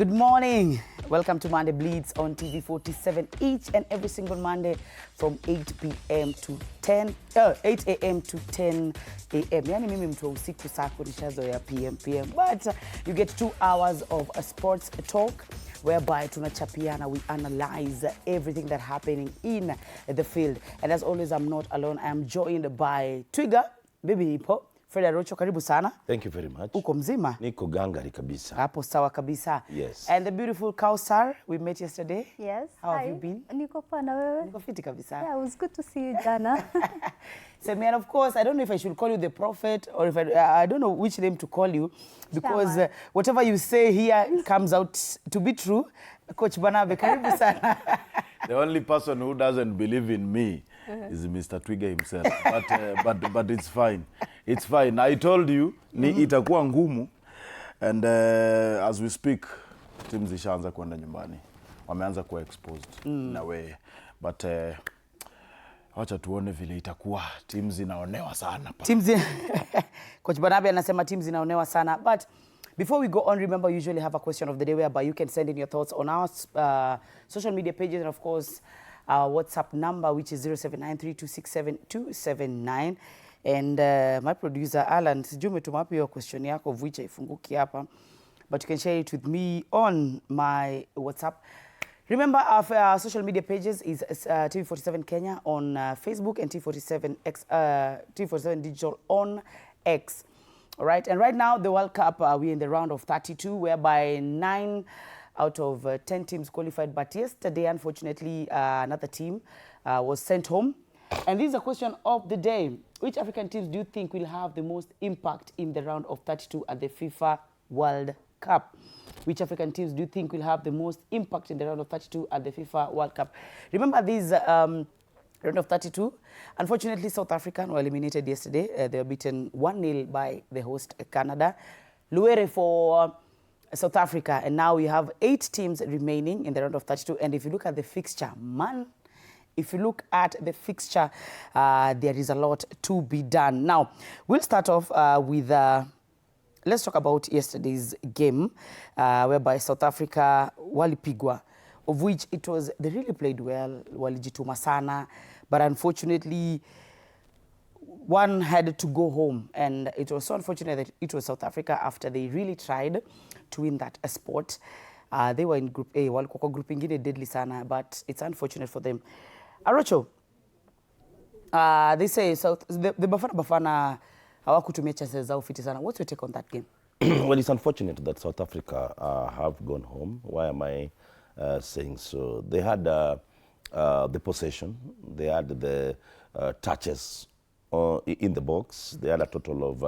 Good morning. Welcome to Monday Blitz on TV 47 each and every single Monday from 8 p.m. to 8 a.m. to 10 a.m. Yani mimi mtu wa usiku sako nishazoea PM. But you get 2 hours of a sports talk whereby tunachapiana, we analyze everything that happening in the field. And as always, I'm not alone. I am joined by Twiga, Bibi Hippo. Freda Rocho, karibu sana. Thank you very much. Uko mzima? Niko gangari kabisa. Hapo sawa kabisa. Yes. And the beautiful Kausar, we met yesterday. Yes. How have you been? Niko poa na wewe? Niko fiti kabisa. Yeah, it was good to see you, Jana. So, man, of course, I don't know if I should call you the prophet or if I don't know which name to call you, because whatever you say here comes out to be true. Coach Banabe, karibu sana. The only person who doesn't believe in me is Mr. Twiga himself. But it's fine. It's fine. I told you, ni itakuwa ngumu. And as we speak, teams zishaanza kwenda nyumbani. Wameanza kuwa exposed na way. But wacha tuone vile itakuwa. Teams zinaonewa sana. Coach Banabe anasema teams zinaonewa sana. But before we go on, remember, we usually have a question of the day whereby you can send in your thoughts on our social media pages and, of course, our WhatsApp number, which is 0793267279. And my producer, Alan, sijui umetuma wapi hiyo question yako, of which haifunguki hapa. But you can share it with me on my WhatsApp. Remember, our social media pages is TV47 Kenya on Facebook and TV47 Digital on X. All right, and right now, the World Cup, we're in the round of 32, whereby 9 out of 10 teams qualified. But yesterday, unfortunately, another team was sent home. And this is a question of the day. Which African teams do you think will have the most impact in the round of 32 at the FIFA World Cup? Which African teams do you think will have the most impact in the round of 32 at the FIFA World Cup? Remember these round of 32. Unfortunately, South Africa were eliminated yesterday. They were beaten 1-0 by the host Canada. Luere for South Africa. And now we have 8 teams remaining in the round of 32. And if you look at the fixture, if you look at the fixture, there is a lot to be done. Now, we'll start off with, let's talk about yesterday's game, whereby South Africa walipigwa, of which it was, they really played well, walijituma sana, but unfortunately, one had to go home. And it was so unfortunate that it was South Africa after they really tried to win that sport. They were in Group A, walikuwa group ingine deadly sana, but it's unfortunate for them. Arocho, they say the Bafana hawakutumia chances zao fiti sana. What's your take on that game? Well, it's unfortunate that South Africa have gone home. Why am I saying so? They had the possession. They had the touches in the box. They had a total of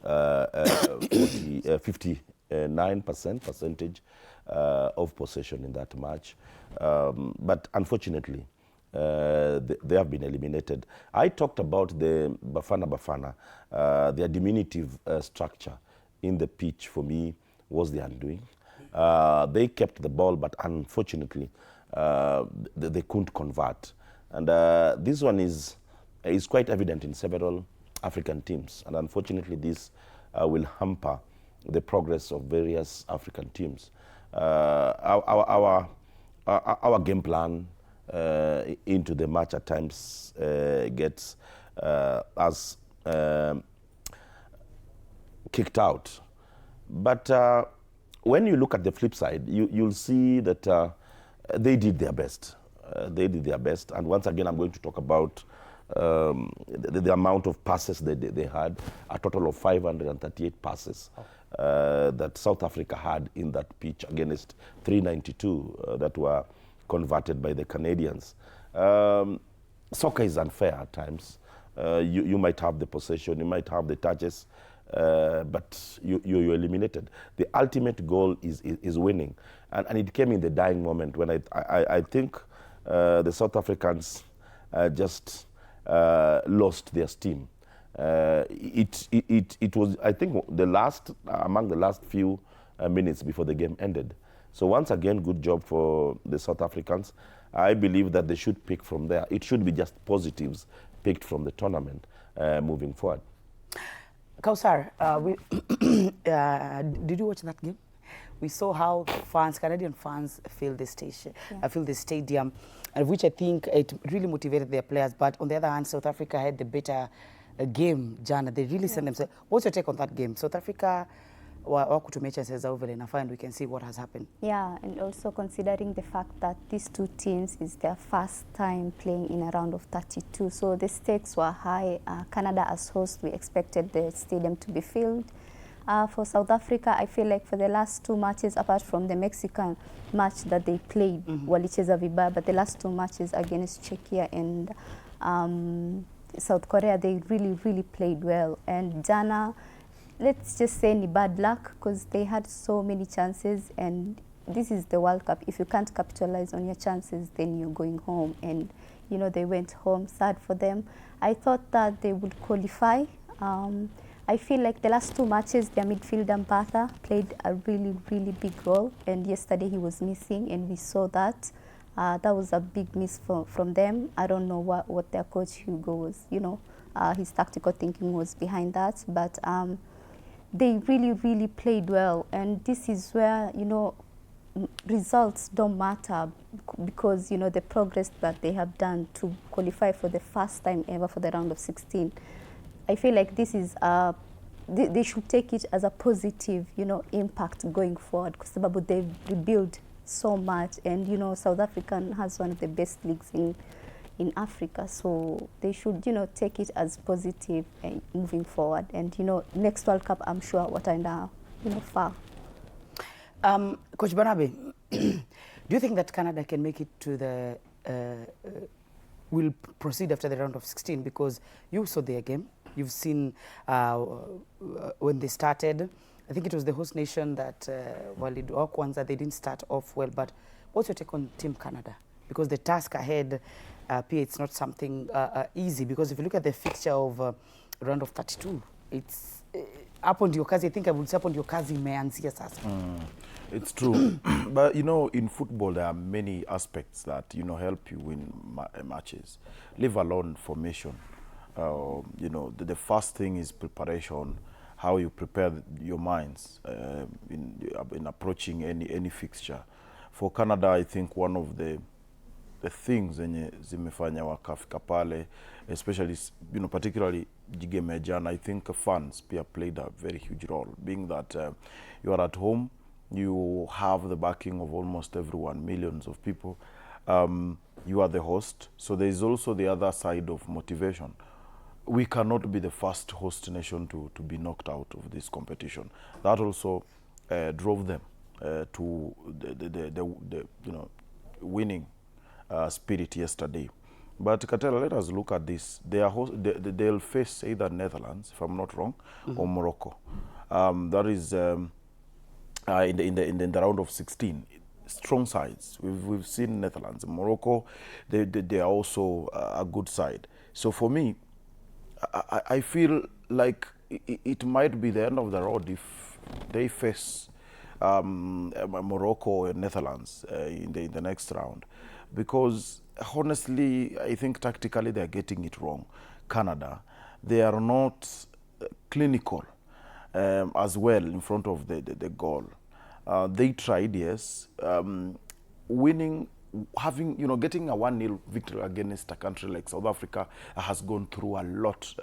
59% of possession in that match. But unfortunately, they have been eliminated. I talked about the Bafana. Their diminutive structure in the pitch, for me, was the undoing. They kept the ball, but unfortunately, they couldn't convert. And this one is quite evident in several African teams. And unfortunately, this will hamper the progress of various African teams. Our game plan into the match at times gets us kicked out. But when you look at the flip side, you'll see that they did their best. And once again, I'm going to talk about the amount of passes they had, a total of 538 passes that South Africa had in that pitch against 392 that were converted by the Canadians. Soccer is unfair at times. You might have the possession, you might have the touches, but you're eliminated. The ultimate goal is winning. And it came in the dying moment when I think the South Africans just lost their steam. It was, I think, among the last few minutes before the game ended. So once again, good job for the South Africans. I believe that they should pick from there. It should be just positives picked from the tournament moving forward. Kausar, did you watch that game? we saw how Canadian fans filled the station, filled the stadium, which I think it really motivated their players. But on the other hand, South Africa had the better game, Jana. They really sent themselves. What's your take on that game? South Africa wakutumia says over enough, and we can see what has happened. Yeah, and also considering the fact that these two teams is their first time playing in a round of 32, so the stakes were high. Canada as host, we expected the stadium to be filled. For South Africa, I feel like for the last two matches, apart from the Mexican match that they played, walicheza vibaya, but the last two matches against Czechia and South Korea, they really played well. And Jana, let's just say ni bad luck, because they had so many chances, and this is the World Cup. If you can't capitalize on your chances, then you're going home. And, you know, they went home, sad for them. I thought that they would qualify. I feel like the last two matches, their midfielder Mpatha played a really big role, and yesterday he was missing, and we saw that. That was a big miss from them. I don't know what their coach Hugo was, you know, his tactical thinking was behind that, but they really played well. And this is where, you know, results don't matter, because, you know, the progress that they have done to qualify for the first time ever for the round of 16. I feel like this is they should take it as a positive, you know, impact going forward, because they've rebuilt so much, and, you know, South Africa has one of the best leagues in Africa, so they should, you know, take it as positive and moving forward. And, you know, next World Cup, I'm sure wataenda, you know, far. Coach Banabe, do you think that Canada can make it to the will proceed after the round of 16? Because you saw their game, you've seen when they started. I think it was the host nation that Walidu Kwanza, they didn't start off well. But what's your take on Team Canada? Because the task ahead, it's not something easy. Because if you look at the fixture of round of 32, it's up on your kazi. I think I would say up on your kazi imeanzia sasa. It's true. But, you know, in football, there are many aspects that, you know, help you win matches, leave alone formation. You know, the first thing is preparation, how you prepare your minds in approaching any fixture. For Canada, I think one of the things zenye zimefanya wakafika pale, especially, you know, particularly game ya jana, I think fans played a very huge role, being that you are at home, you have the backing of almost everyone, millions of people. You are the host, so there is also the other side of motivation. We cannot be the first host nation to be knocked out of this competition. That also drove them to the you know, winning spirit yesterday. But Katela, let us look at this. They'll face either Netherlands, if I'm not wrong, or Morocco. That is in the round of 16. Strong sides. We've seen Netherlands, Morocco. They are also a good side. So for me, I feel like it might be the end of the road if they face Morocco or Netherlands in the next round, because honestly, I think tactically they're getting it wrong. Canada, they are not clinical as well in front of the goal. They tried, yes, winning, having, you know, getting a 1-0 victory against a country like South Africa has gone through a lot,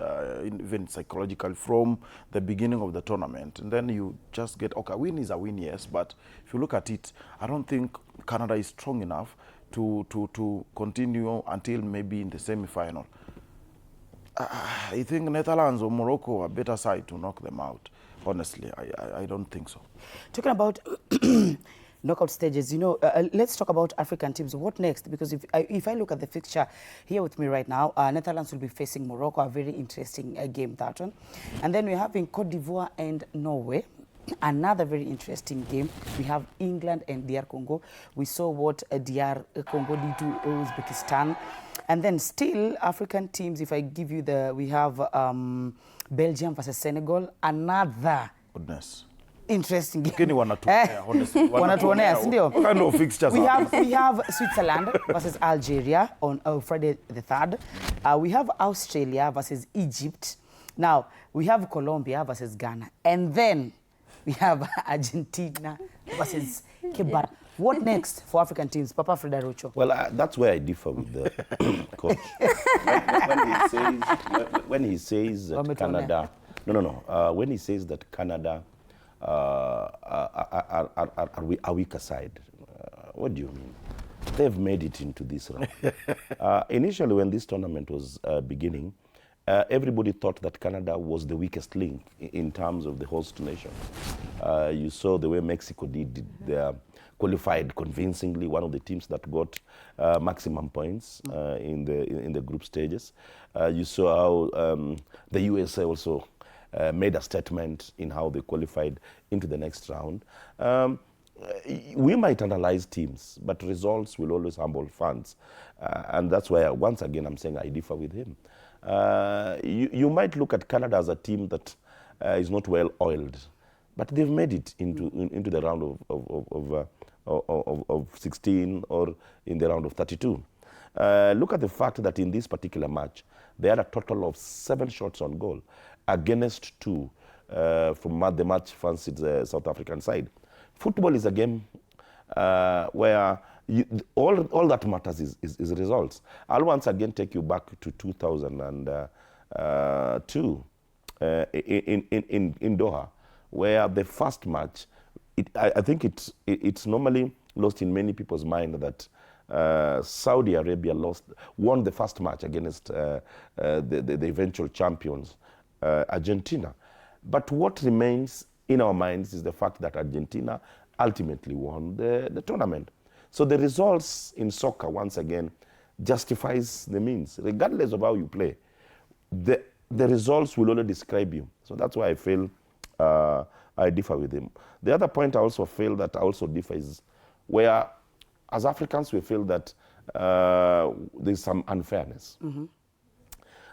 even psychologically, from the beginning of the tournament. And then you just get, okay, a win is a win, yes, but if you look at it, I don't think Canada is strong enough to continue until maybe in the semi-final. I think Netherlands or Morocco are a better side to knock them out. Honestly, I don't think so. Talking about knockout stages, you know, let's talk about African teams. What next? Because if I look at the fixture here with me right now, Netherlands will be facing Morocco, a very interesting game, that one. And then we're having Cote d'Ivoire and Norway, another very interesting game. We have England and DR Congo. We saw what DR Congo did to Uzbekistan. And then still African teams, if I give you we have Belgium versus Senegal, another interesting game. Honestly. Wanatuonea, sindio? What kind of fixtures we have Switzerland versus Algeria on Friday the 3rd. We have Australia versus Egypt. Now, we have Colombia versus Ghana. And then we have Argentina versus Cape Verde. What next for African teams? Papa Freda Rocho. Well, that's where I differ with the coach. When he says that Canada, when he says that Canada are weaker side, what do you mean? They've made it into this round. Initially, when this tournament was beginning, everybody thought that Canada was the weakest link in terms of the host nation. You saw the way Mexico did their qualified convincingly, one of the teams that got maximum points in the group stages. You saw how the USA also made a statement in how they qualified into the next round. We might analyze teams, but results will always humble fans. And that's why, once again, I'm saying I differ with him. You might look at Canada as a team that is not well oiled, but they've made it into the round of 16 or in the round of 32. Look at the fact that in this particular match, they had a total of 7 shots on goal against 2 from the match fancied the South African side. Football is a game where all that matters is results. I'll once again take you back to 2002 in Doha, where the first match, I think it's normally lost in many people's mind that Saudi Arabia won the first match against the eventual champions, Argentina. But what remains in our minds is the fact that Argentina ultimately won the tournament. So the results in soccer, once again, justifies the means. Regardless of how you play, the results will only describe you. So that's why I feel I differ with him. The other point I also feel that I also differ is where, as Africans, we feel that there's some unfairness.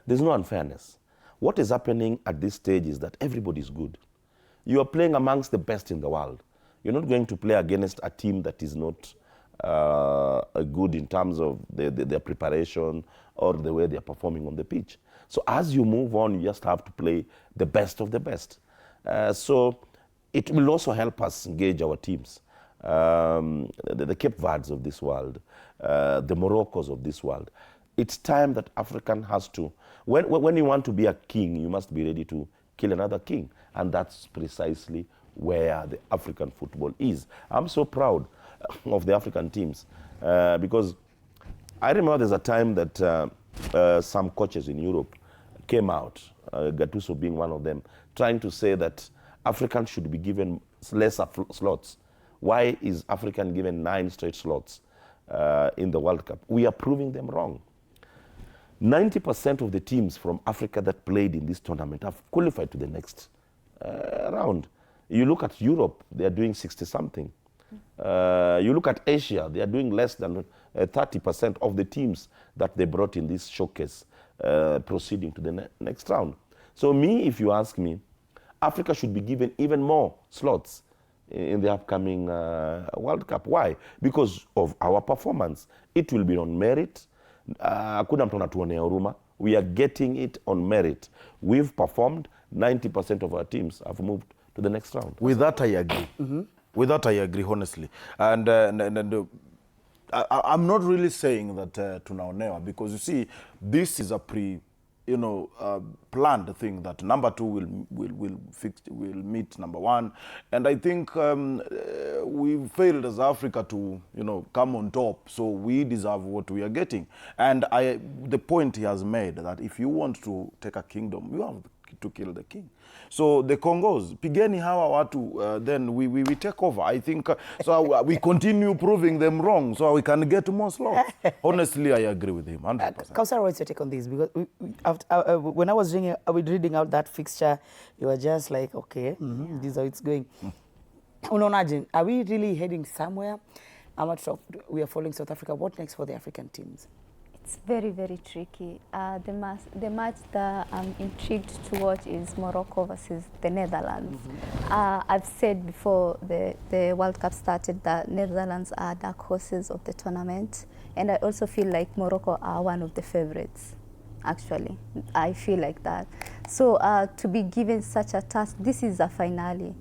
There's no unfairness. What is happening at this stage is that everybody's good. You are playing amongst the best in the world. You're not going to play against a team that is not good in terms of their preparation or the way they're performing on the pitch. So as you move on, you just have to play the best of the best. So it will also help us engage our teams. The Cape Verdes of this world, the Moroccos of this world. It's time that African has to, when you want to be a king, you must be ready to kill another king. And that's precisely where the African football is. I'm so proud of the African teams because I remember there's a time that some coaches in Europe came out, Gattuso being one of them, trying to say that Africans should be given lesser slots. Why is African given 9 straight slots in the World Cup? We are proving them wrong. 90% of the teams from Africa that played in this tournament have qualified to the next round. You look at Europe, they are doing 60-something. You look at Asia, they are doing less than 30% of the teams that they brought in this showcase proceeding to the next round. So me, if you ask me, Africa should be given even more slots in the upcoming World Cup. Why? Because of our performance. It will be on merit. Hakuna mtu anatuonea huruma. We are getting it on merit. We've performed. 90% of our teams have moved to the next round. With that, I agree. With that, I agree, honestly. And I'm not really saying that tunaonewa, because you see, this is a planned thing that number 2 will meet number 1, and I think we failed as Africa to come on top, so we deserve what we are getting. And the point he has made that if you want to take a kingdom, you have to kill the king. So the Congos, pigeni hawa watu, then we take over. I think so. We continue proving them wrong, so we can get more slots. Honestly, I agree with him 100%. Kausar, what's your take on this? Because when I was reading out that fixture, you were just like, okay, this is how it's going. Unaonaje, are we really heading somewhere? How much we are following South Africa? What next for the African teams? It's very, very tricky. The match that I'm intrigued to watch is Morocco versus the Netherlands. I've said before the World Cup started that Netherlands are dark horses of the tournament. And I also feel like Morocco are one of the favorites, actually. I feel like that. So to be given such a task, this is a finale.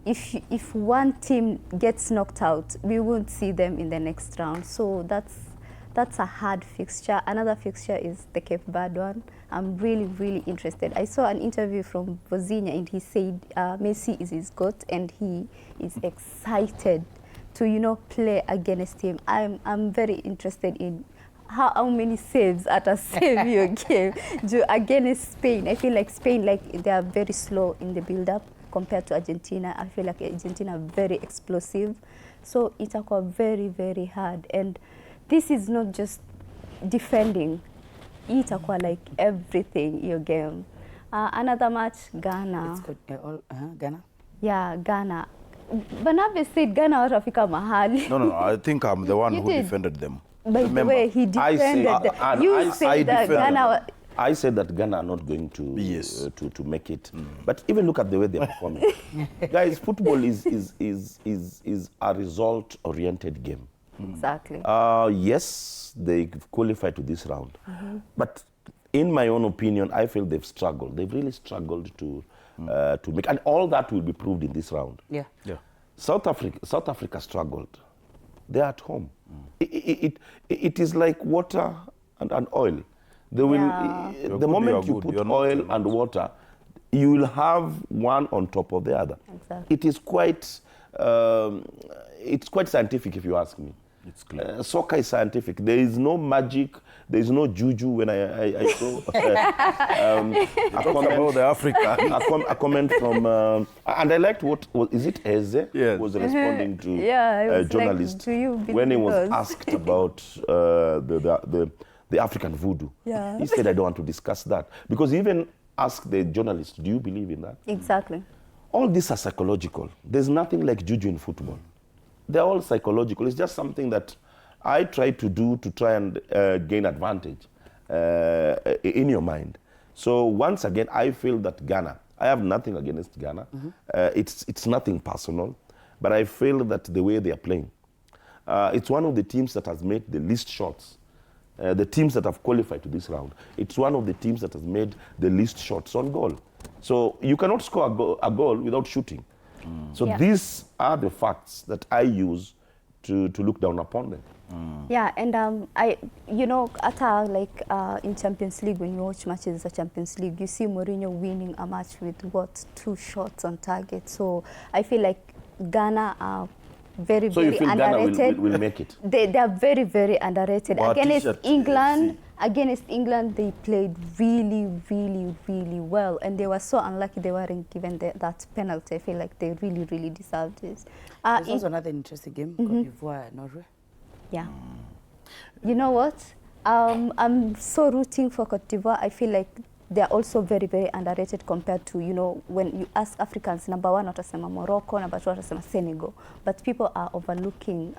if one team gets knocked out, we won't see them in the next round. So that's a hard fixture. Another fixture is the Cape Verde one. I'm really interested. I saw an interview from Vozinha and he said Messi is his GOAT and he is excited to play against him. I'm very interested in how many saves at a Savio game against Spain. I feel like Spain, they are very slow in the build-up compared to Argentina. I feel like Argentina are very explosive. So it's very hard. And this is not just defending. It's like everything your game. Another match, Ghana. It's Ghana? Yeah, Ghana. Banabe said Ghana watafika mahali. No, I think I'm the one who defended them. By the way, he defended them. You said that Ghana... I said that Ghana are not going to to make it. But even look at the way they're performing. Guys, football is a result-oriented game. Exactly. Yes, they qualified to this round. But in my own opinion, I feel they've struggled. They've really struggled to make, and all that will be proved in this round. Yeah. South Africa struggled. They're at home. It is like water and oil. They will, the moment you put oil and water, you will have one on top of the other. Exactly. It is quite scientific, if you ask me. It's clear. Soccer is scientific. There is no magic. There is no juju. When I saw a comment from, and I liked is it Eze? Yes. Was responding to a journalist when he was asked about the African voodoo. Yeah. He said, I don't want to discuss that. Because he even asked the journalist, do you believe in that? Exactly. All these are psychological. There's nothing like juju in football. They're all psychological. It's just something that I try to do to try and gain advantage in your mind. So once again, I feel that Ghana, I have nothing against Ghana. It's nothing personal, but I feel that the way they are playing, it's one of the teams that has made the least shots. The teams that have qualified to this round, it's one of the teams that has made the least shots on goal. So you cannot score a goal without shooting. So these are the facts that I use to look down upon them. Yeah, and in Champions League, when you watch matches of Champions League, you see Mourinho winning a match with 2 shots on target. So I feel like Ghana are very so you feel underrated. Ghana will make it? They are very underrated. Against England, they played really well, and they were so unlucky they weren't given that penalty. I feel like they really deserved this. There's also another interesting game, Côte d'Ivoire, Norway. Yeah. You know what? I'm so rooting for Côte d'Ivoire. I feel like they're also very underrated compared to, when you ask Africans, number one, watasema Morocco, number two, watasema Senegal. But people are overlooking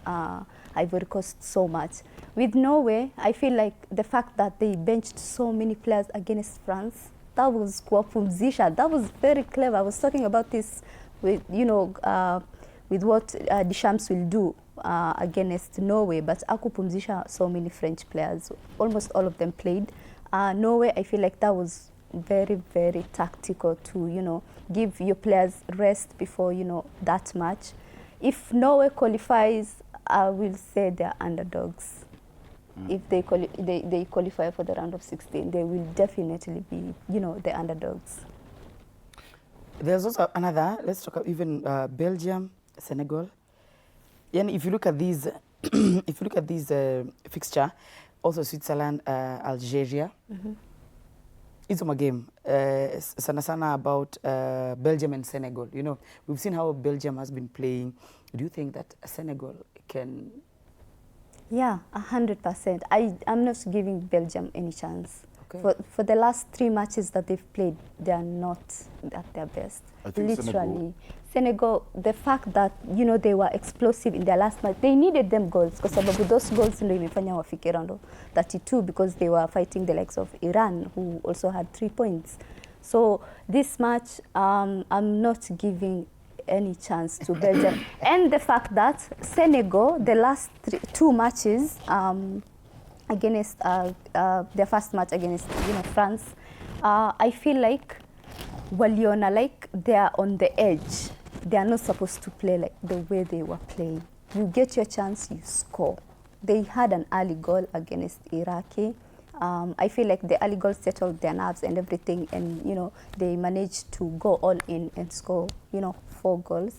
Ivory Coast so much. With Norway, I feel like the fact that they benched so many players against France, that was kuwapumzisha. That was very clever. I was talking about this with, with what Deschamps will do against Norway, but akupumzisha so many French players. Almost all of them played. Norway, I feel like that was very tactical to, give your players rest before, that match. If Norway qualifies, I will say they're underdogs. If they qualify for the round of 16, they will definitely be, the underdogs. There's also another, let's talk about even Belgium, Senegal. And if you look at these, fixture, also Switzerland, Algeria. It's a game. Sana about Belgium and Senegal. We've seen how Belgium has been playing. Do you think that Senegal can? Yeah, 100%. I'm not giving Belgium any chance. Okay. For the last 3 matches that they've played, they are not at their best. I think Literally. Senegal, the fact that, they were explosive in their last match, they needed them goals, because those goals ndio imefanya wafike round of 32, because they were fighting the likes of Iran, who also had 3 points. So this match, I'm not giving any chance to Belgium. And the fact that Senegal, the last 2 matches, against their first match against France, I feel like Waliona, like they are on the edge. they are not supposed to play like the way they were playing. You get your chance, you score. They had an early goal against Iraqi. I feel like the early goal settled their nerves and everything, and they managed to go all in and score 4 goals.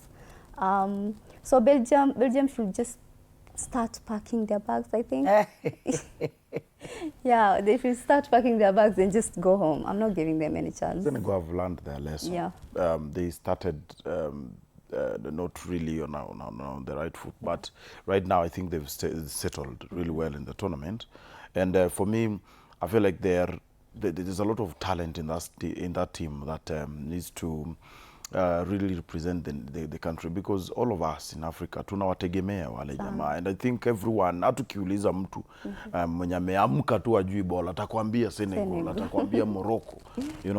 So Belgium should just start packing their bags, I think. Yeah, they should start packing their bags and just go home. I'm not giving them any chance. Senegal have learned their lesson. Yeah. They started not really on the right foot, but right now I think they've settled really well in the tournament. And for me, I feel like there's a lot of talent in that team that needs to really represent the country, because all of us in Africa tunawategemea wale jamaa, and I think everyone, hata ukiuliza mtu mwenye ameamka tu ajui bola atakwambia Senegal, atakwambia Morocco,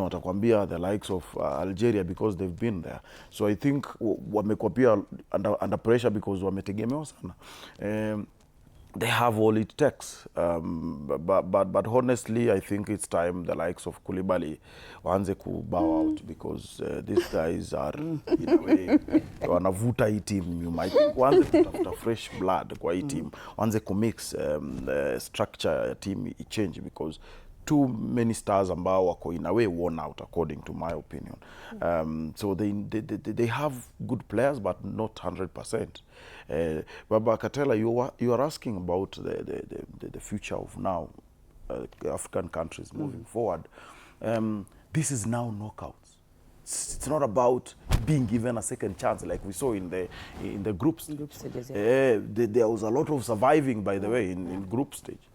atakwambia the likes of Algeria, because they've been there. So I think wamekuwa pia under pressure because wametegemewa sana. They have all it takes, but honestly, I think it's time the likes of Koulibaly waanze ku bow out, because these guys are in a way wanavuta hii team nyuma. I think waanze kutafuta fresh blood kwa hii team, waanze ku mix structure ya team change, because too many stars ambao wako in a way worn out, according to my opinion. So they have good players, but not 100%. Baba Katela, you are asking about the future of now African countries moving forward. This is now knockouts. It's not about being given a second chance like we saw in the group stages. There was a lot of surviving, by the way, in group stage.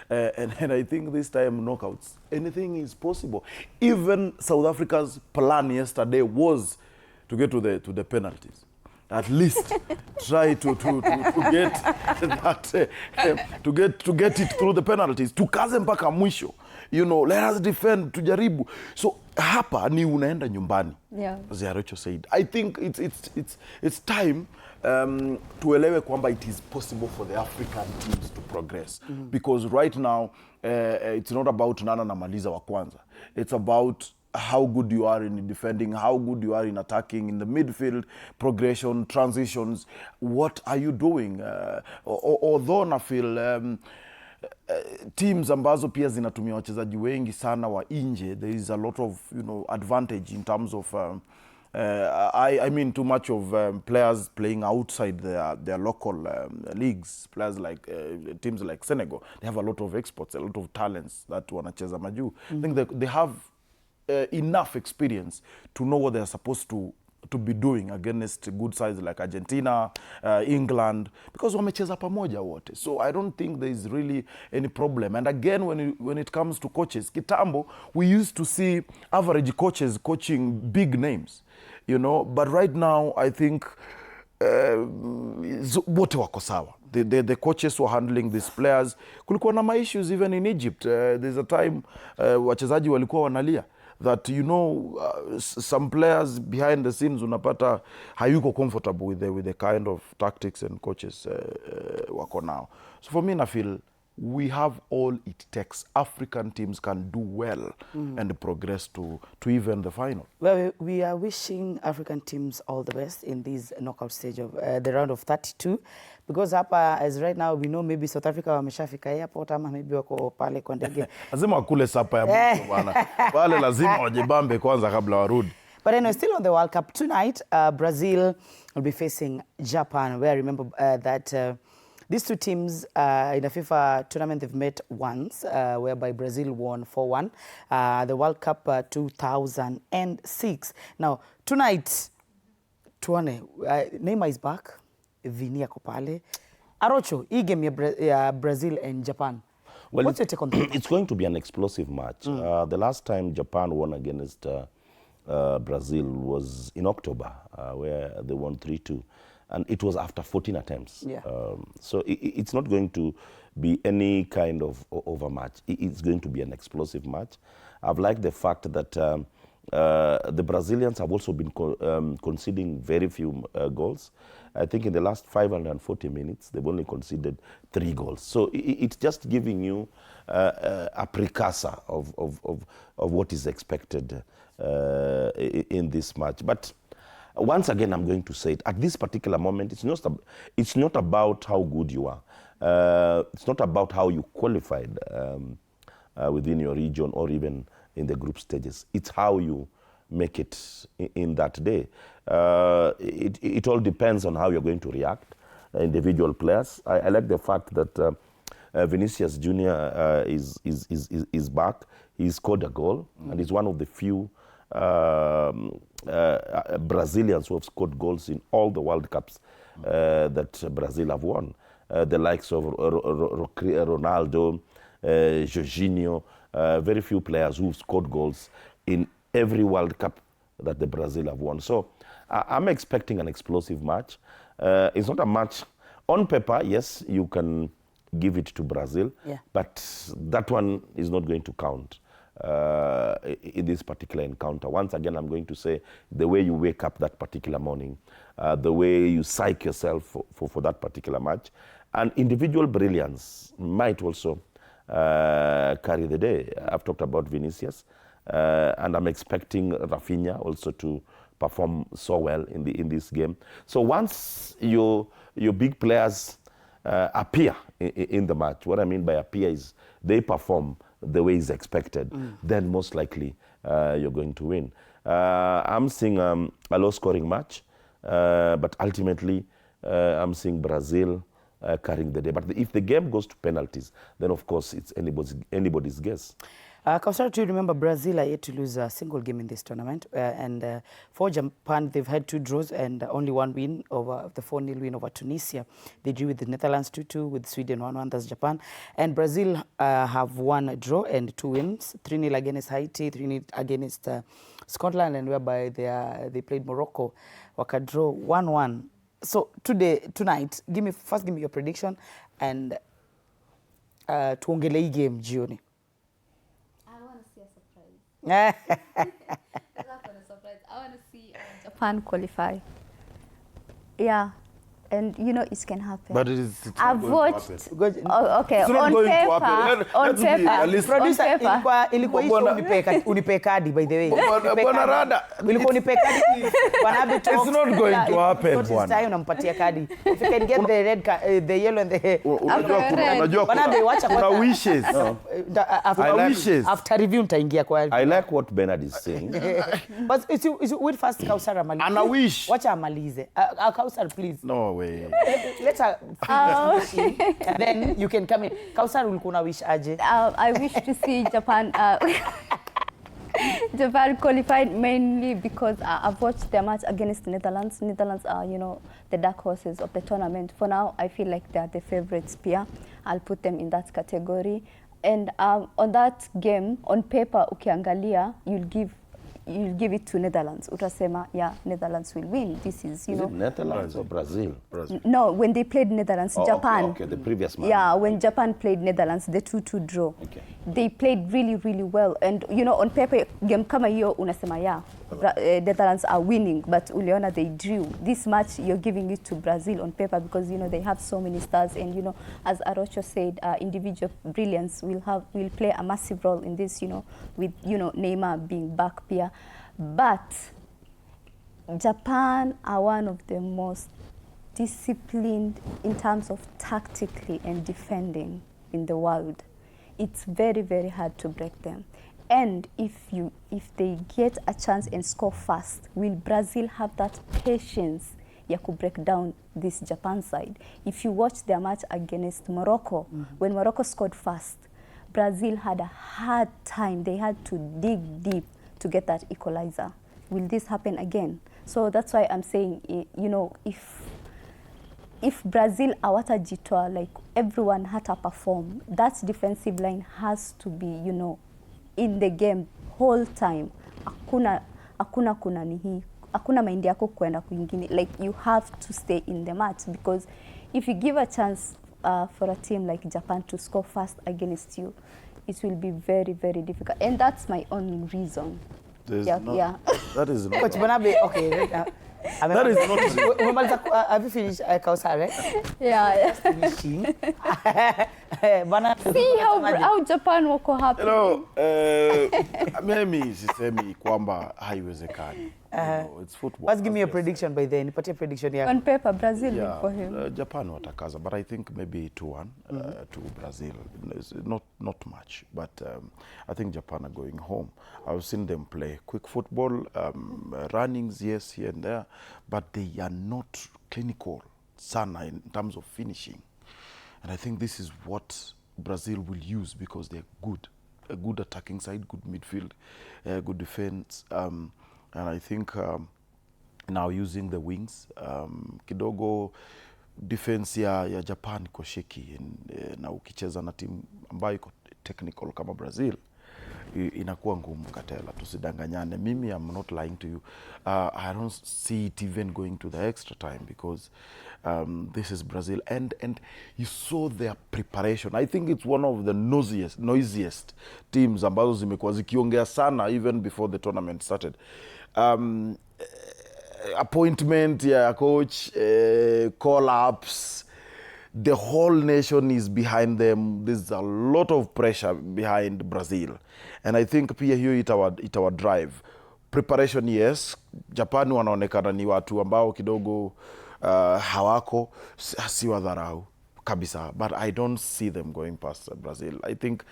And I think this time knockouts, anything is possible. Even South Africa's plan yesterday was to get to the penalties. At least try to get that to get it through the penalties. Tukaze mpaka mwisho. Let us defend, tujaribu. So hapa ni unaenda nyumbani. Yeah. As Yarocho said, I think it's time tuelewe kwamba it is possible for the African teams to progress. Because right now it's not about nana namaliza wa kwanza. It's about how good you are in defending, how good you are in attacking, in the midfield, progression, transitions. What are you doing? Although na feel teams ambazo pia zinatumia wachezaji wengi sana wa nje, there is a lot of advantage in terms of I mean too much of players playing outside their local leagues. Players like teams like Senegal, they have a lot of exports, a lot of talents that wanacheza majuu. I think they have enough experience to know what they're supposed to be doing against good sides like Argentina, England, because wamecheza pamoja wote. So I don't think there is really any problem. And again, when it comes to coaches, kitambo, we used to see average coaches coaching big names, but right now I think wote wako sawa. The coaches were handling these players. Kulikuwa na issues even in Egypt. There's a time wachezaji walikuwa wanalia that some players behind the scenes unapata hayuko comfortable with the kind of tactics and coaches wako now. So for me, I feel we have all it takes. African teams can do well and progress to even the final. Well, we are wishing African teams all the best in this knockout stage of the round of 32, because hapa, as right now, we know maybe South Africa wameshafika airport ama maybe wako pale kwa ndege. Lazima wakule sapa ya mwisho bwana. Wale lazima wajibambe kwanza kabla warudi. But anyway, still on the World Cup tonight, Brazil will be facing Japan, where I remember that these two teams in the FIFA tournament, they've met once, whereby Brazil won 4-1, the World Cup 2006. Now, tonight, tuone, Neymar is back, Vini ako pale. Arocho, hii game ya Brazil and Japan. Well, what's your take on that? It's going to be an explosive match. The last time Japan won against Brazil was in October, where they won 3-2. And it was after 14 attempts. Yeah. So it's not going to be any kind of overmatch. It's going to be an explosive match. I've liked the fact that the Brazilians have also been conceding very few goals. I think in the last 540 minutes, they've only conceded 3 goals. So it's just giving you a precursor of what is expected in this match. But once again, I'm going to say it. At this particular moment, it's not about how good you are. It's not about how you qualified within your region or even in the group stages. It's how you make it in that day. It all depends on how you're going to react, individual players. I like the fact that Vinicius Jr. is back. He scored a goal, and he's one of the few Brazilians who have scored goals in all the World Cups that Brazil have won. The likes of Ronaldo, Jorginho, very few players who've scored goals in every World Cup that the Brazil have won. So I'm expecting an explosive match. It's not a match on paper. Yes, you can give it to Brazil, but that one is not going to count in this particular encounter. Once again, I'm going to say the way you wake up that particular morning, the way you psych yourself for that particular match, and individual brilliance might also carry the day. I've talked about Vinicius, and I'm expecting Rafinha also to perform so well in this game. So once your big players appear in the match, what I mean by appear is they perform the way is expected, then most likely you're going to win. I'm seeing a low-scoring match, but ultimately I'm seeing Brazil carrying the day. But if the game goes to penalties, then of course it's anybody's guess. Kausara, do you remember Brazil are yet to lose a single game in this tournament? And for Japan, they've had 2 draws and only 1 win over the 4-0 win over Tunisia. They drew with the Netherlands 2-2, with Sweden 1-1, that's Japan. And Brazil have 1 draw and 2 wins, 3-0 against Haiti, 3-0 against Scotland, and whereby they played Morocco, waka draw 1-1. So tonight, give me your prediction and tuongele hii game jioni. I want to see Japan qualify. Yeah, and you know it can happen. But it's I've watched. Okay, It's not on going to paper. happen. On Let's be paper. realistic. Producer, On paper. ilikuwa hiyo unipe kadi, by the way. Bwana Rada. Ilikuwa unipe kadi. Bwana It's not going to happen, It's bwana. time unampatia kadi. If you can get the red card, the yellow and the Unajua Bwana wacha kuna kwanza. wishes. After review nitaingia kwa. I like what Bernard is saying. But it's wait first Kausara malize. Ana wish. Wacha amalize. Kausara, please. No way. Let her finish and then you can come in. Kausara, ulikuwa na wish aje? I wish to see Japan. Japan qualified mainly because I've watched their match against Netherlands. Netherlands are, you know, the dark horses of the tournament. For now, I feel like they are the favorites. I'll put them in that category. And on that game, on paper, ukiangalia, you'll give it to Netherlands. Utasema, yeah, Netherlands will win. This is, you know. Is it Netherlands or Brazil? No, when they played Netherlands, Japan. Okay, the previous match. Yeah, when Japan played Netherlands, the 2-2 draw. Okay. They played really, really well. And, you know, on paper, game kama hiyo unasema, yeah, Netherlands are winning, but uliona they drew. This match, you're giving it to Brazil on paper because, you know, they have so many stars. And, you know, as Arocho said, individual brilliance will play a massive role in this, you know, with, you know, Neymar being back here. But Japan are one of the most disciplined in terms of tactically and defending in the world. It's very, very hard to break them. And if they get a chance and score fast, will Brazil have that patience ya to break down this Japan side? If you watch their match against Morocco, when Morocco scored fast, Brazil had a hard time. They had to dig deep to get that equalizer. Will this happen again? So that's why I'm saying, you know, if Brazil awatajitoa, like everyone had to perform, that defensive line has to be, you know, in the game whole time. Hakuna maindi yako kwenda kwingine. Like you have to stay in the match, because if you give a chance for a team like Japan to score fast against you, it will be very, very difficult. And that's my only reason. Yeah. That is not. Coach Bonabe, okay. That is not. Have you finished Kausara? Yeah. Finishing. Bana, See how Japan wako happy. You know, mimi sisemi kwamba haiwezekani. You know, it's football. Let's give me a prediction by then. Nipatie prediction yako. On paper, Brazil Yeah, will for him. Japan watakaza, but I think maybe 2-1 to Brazil. It's not much, but I think Japan are going home. I've seen them play quick football, runnings, yes, here and there, but they are not clinical sana in terms of finishing. And I think this is what Brazil will use because they're good. A good attacking side, good midfield, good defense. And I think now using the wings, kidogo defense ya Japan iko shaky, na ukicheza na timu ambayo iko technical kama Brazil inakuwa ngumu Katela, tusidanganyane. Mimi, I'm not lying to you. I don't see it even going to the extra time because this is Brazil, and you saw their preparation. I think it's one of the noisiest teams ambazo zimekuwa zikiongea sana even before the tournament started. Appointment ya coach, call-ups, the whole nation is behind them. There's a lot of pressure behind Brazil, and I think pia hiyo itawa drive preparation. Yes, Japan wanaonekana ni watu ambao kidogo hawako, si wadharau kabisa, but I don't see them going past Brazil. I think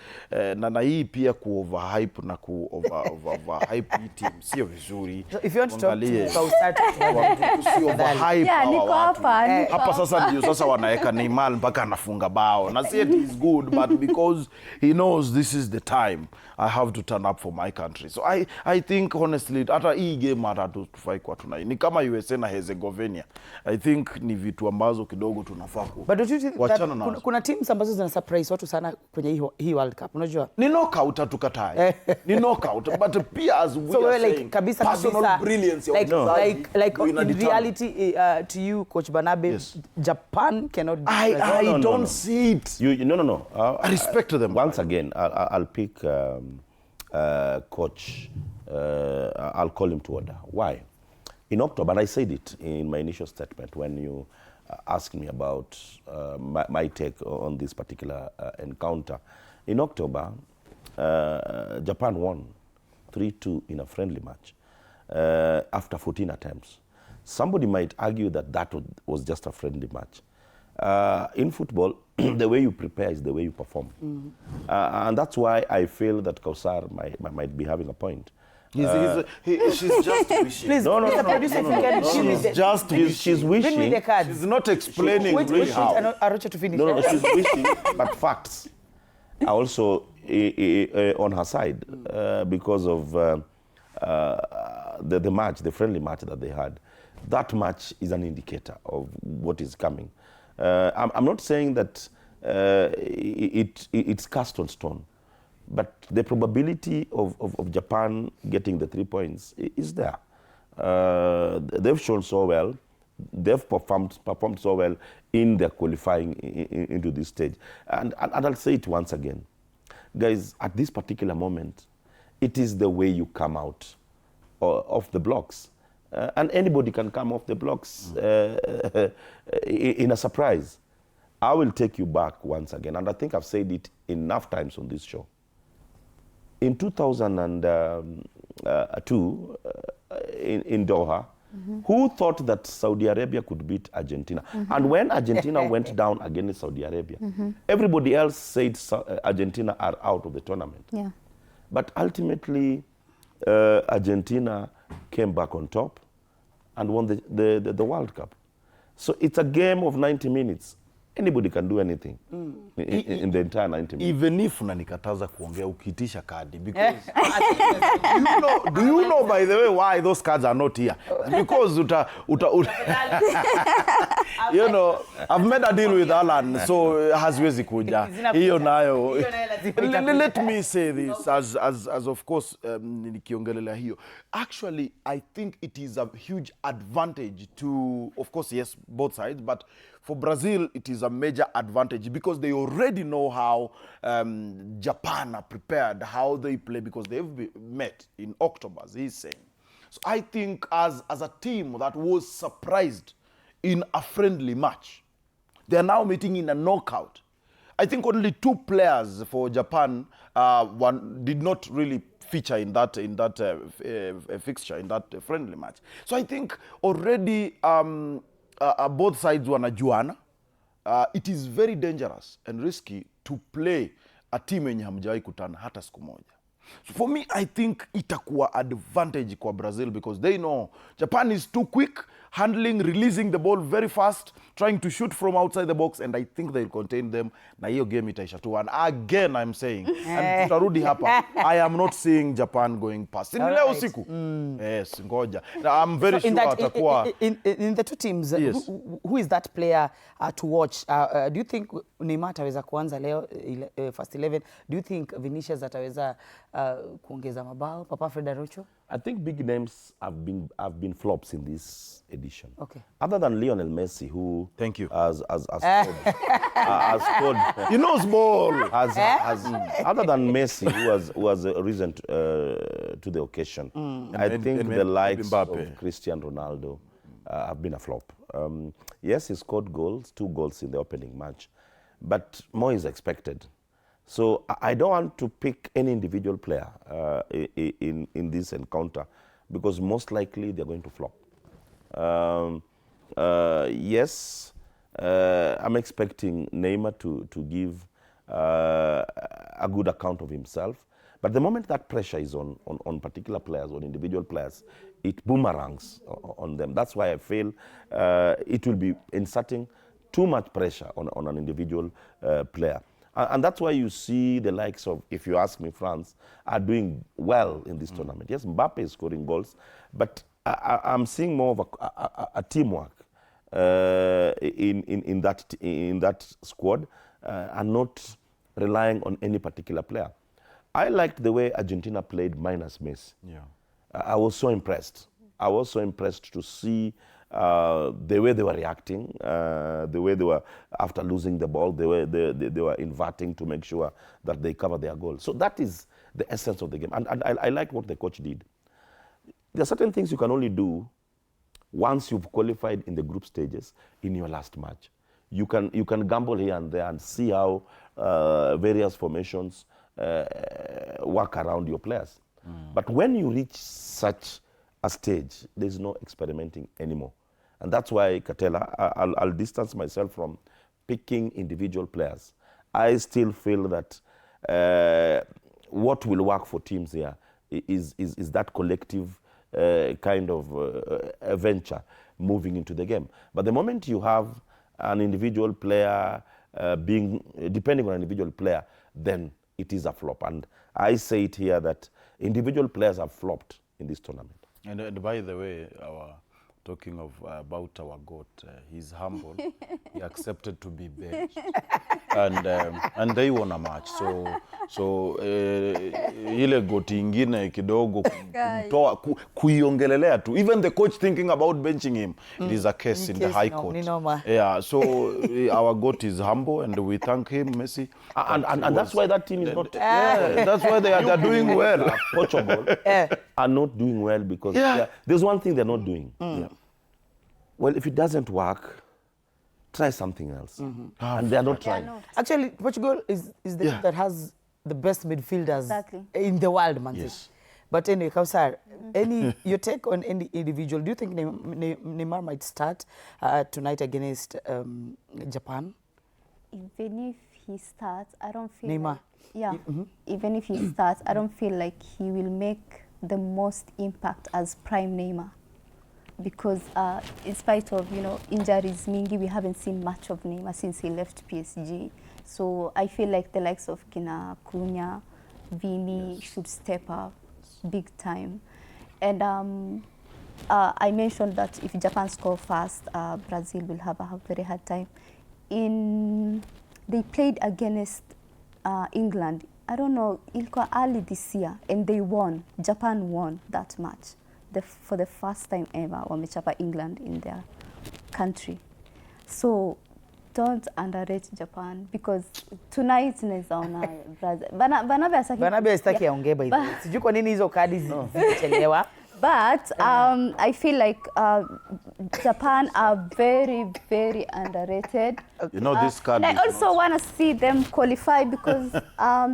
na hii pia overhype na overhype hii team sio vizuri. So if you want to talk to overhype, yeah, niko hapa sasa ndio sasa wanaweka Neymar mpaka anafunga bao. Na see it is good, but because he knows this is the time I have to turn up for my country. So I think honestly hata hii game hata tufai kwa tunai. Ni kama USA na Herzegovina. I think ni vitu ambazo kidogo tunafaa ku. But don't you think that kuna teams ambazo zina surprise watu sana kwenye hii World Cup, unajua? Ni knockout hatukatai. Ni knockout, but pia as we so are like saying, kabisa brilliance like in reality to you, Coach Banabe, yes. Japan cannot. I don't see it. No. I respect them. Once again, I'll pick Coach. I'll call him to order. Why? In October, and I said it in my initial statement when you asked me about my take on this particular encounter. In October, Japan won 3-2 in a friendly match after 14 attempts. Somebody might argue that was just a friendly match. In football, the way you prepare is the way you perform. And that's why I feel that Kausar might be having a point. She's just wishing. Please, no. She's wishing. Bring me the card. She's not explaining really how. Arocha to finish. No, she's wishing, but facts are also on her side because of the match, the friendly match that they had. That match is an indicator of what is coming. I'm not saying that it's cast on stone, but the probability of Japan getting the 3 points is there. They've shown so well. They've performed so well in their qualifying into this stage. And I'll say it once again. Guys, at this particular moment, it is the way you come out of the blocks. And anybody can come off the blocks in a surprise. I will take you back once again, and I think I've said it enough times on this show. In 2002, in Doha, who thought that Saudi Arabia could beat Argentina? And when Argentina went down against Saudi Arabia, everybody else said Argentina are out of the tournament. Yeah. But ultimately, Argentina came back on top and won the World Cup. So it's a game of 90 minutes. Anybody can do anything in the entire 90 minutes. Even if unanikataza kuongea ukiitisha kadi, because do you know by the way why those cards are not here? Because you know, I've made a deal with Alan, so haziwezi kuja. Hiyo nayo. Let me say this as of course nikiongelelea hiyo. Actually, I think it is a huge advantage to, of course, yes, both sides, but for Brazil, it is a major advantage because they already know how Japan are prepared, how they play, because they've met in October, as he's saying. So I think as a team that was surprised in a friendly match, they are now meeting in a knockout. I think only 2 players for Japan one did not really feature in that fixture, in that friendly match. So I think already both sides wanajuana. It is very dangerous and risky to play a team yenye hamjawahi kutana hata siku moja. So for me, I think itakuwa advantage kwa Brazil because they know Japan is too quick, handling, releasing the ball very fast, trying to shoot from outside the box, and I think they'll contain them. Na hiyo game itaisha tu. And again, I'm saying, and tutarudi hapa, I am not seeing Japan going past. Ni leo usiku. Yes, ngoja. I'm very sure atakuwa... In the 2 teams, yes. who is that player to watch? Do you think Neymar ataweza kuanza leo first 11? Do you think Vinicius ataweza kuongeza mabao? Papa Frederico? I think big names have been flops in this edition. Okay. Other than Lionel Messi, who thank you has scored. He knows ball. Other than Messi, who has risen to the occasion, I think the likes of Cristiano Ronaldo have been a flop. Yes, he scored goals, 2 goals in the opening match, but more is expected. So I don't want to pick any individual player in this encounter because most likely they're going to flop. Yes, I'm expecting Neymar to give a good account of himself. But the moment that pressure is on particular players, on individual players, it boomerangs on them. That's why I feel it will be inserting too much pressure on an individual player. And that's why you see the likes of, if you ask me, France are doing well in this tournament. Yes, Mbappe is scoring goals, but I'm seeing more of a teamwork in that squad and not relying on any particular player. I liked the way Argentina played minus Messi. Yeah. I was so impressed. I was so impressed to see the way they were reacting, the way they were, after losing the ball, they were inverting to make sure that they cover their goal. So that is the essence of the game. And I like what the coach did. There are certain things you can only do once you've qualified in the group stages in your last match. You can gamble here and there and see how various formations work around your players. But when you reach such a stage, there's no experimenting anymore. And that's why, Katela, I'll distance myself from picking individual players. I still feel that what will work for teams here is that collective kind of venture moving into the game. But the moment you have an individual player depending on an individual player, then it is a flop. And I say it here that individual players have flopped in this tournament. And by the way, talking about our GOAT, he's humble. He accepted to be benched, and they won a match. So ile GOAT ingine kidogo kuiongelelea tu. Even the coach thinking about benching him, it is a case in the High Court. Yeah, so our GOAT is humble, and we thank him, Messi. And that's why that team is not. Yeah, that's why they are doing well. Portugal are not doing well because there's one thing they're not doing. Well, if it doesn't work, try something else. And they're not trying. Actually, Portugal is the team that has the best midfielders in the world, man. Yes. But anyway, Kausar, your take on any individual? Do you think Neymar might start tonight against Japan? Even if he starts, I don't feel Neymar. Even if he starts, I don't feel like he will make the most impact as prime Neymar. Because in spite of, injuries, Mingi, we haven't seen much of Neymar since he left PSG. So I feel like the likes of Kina, Cunha, Vini should step up big time. And I mentioned that if Japan score fast, Brazil will have a very hard time. They played against England. I don't know, ilikuwa early this year, and they won. Japan won that match. For the first time ever, wamechapa England in their country. So don't underrate Japan, because tonight naona Brazil. Banabe staki aongee by the way. Sijui kwa nini hizo kadi zilichelewa. But I feel like Japan are very, very underrated. You know, this card. And I also want to see them qualify because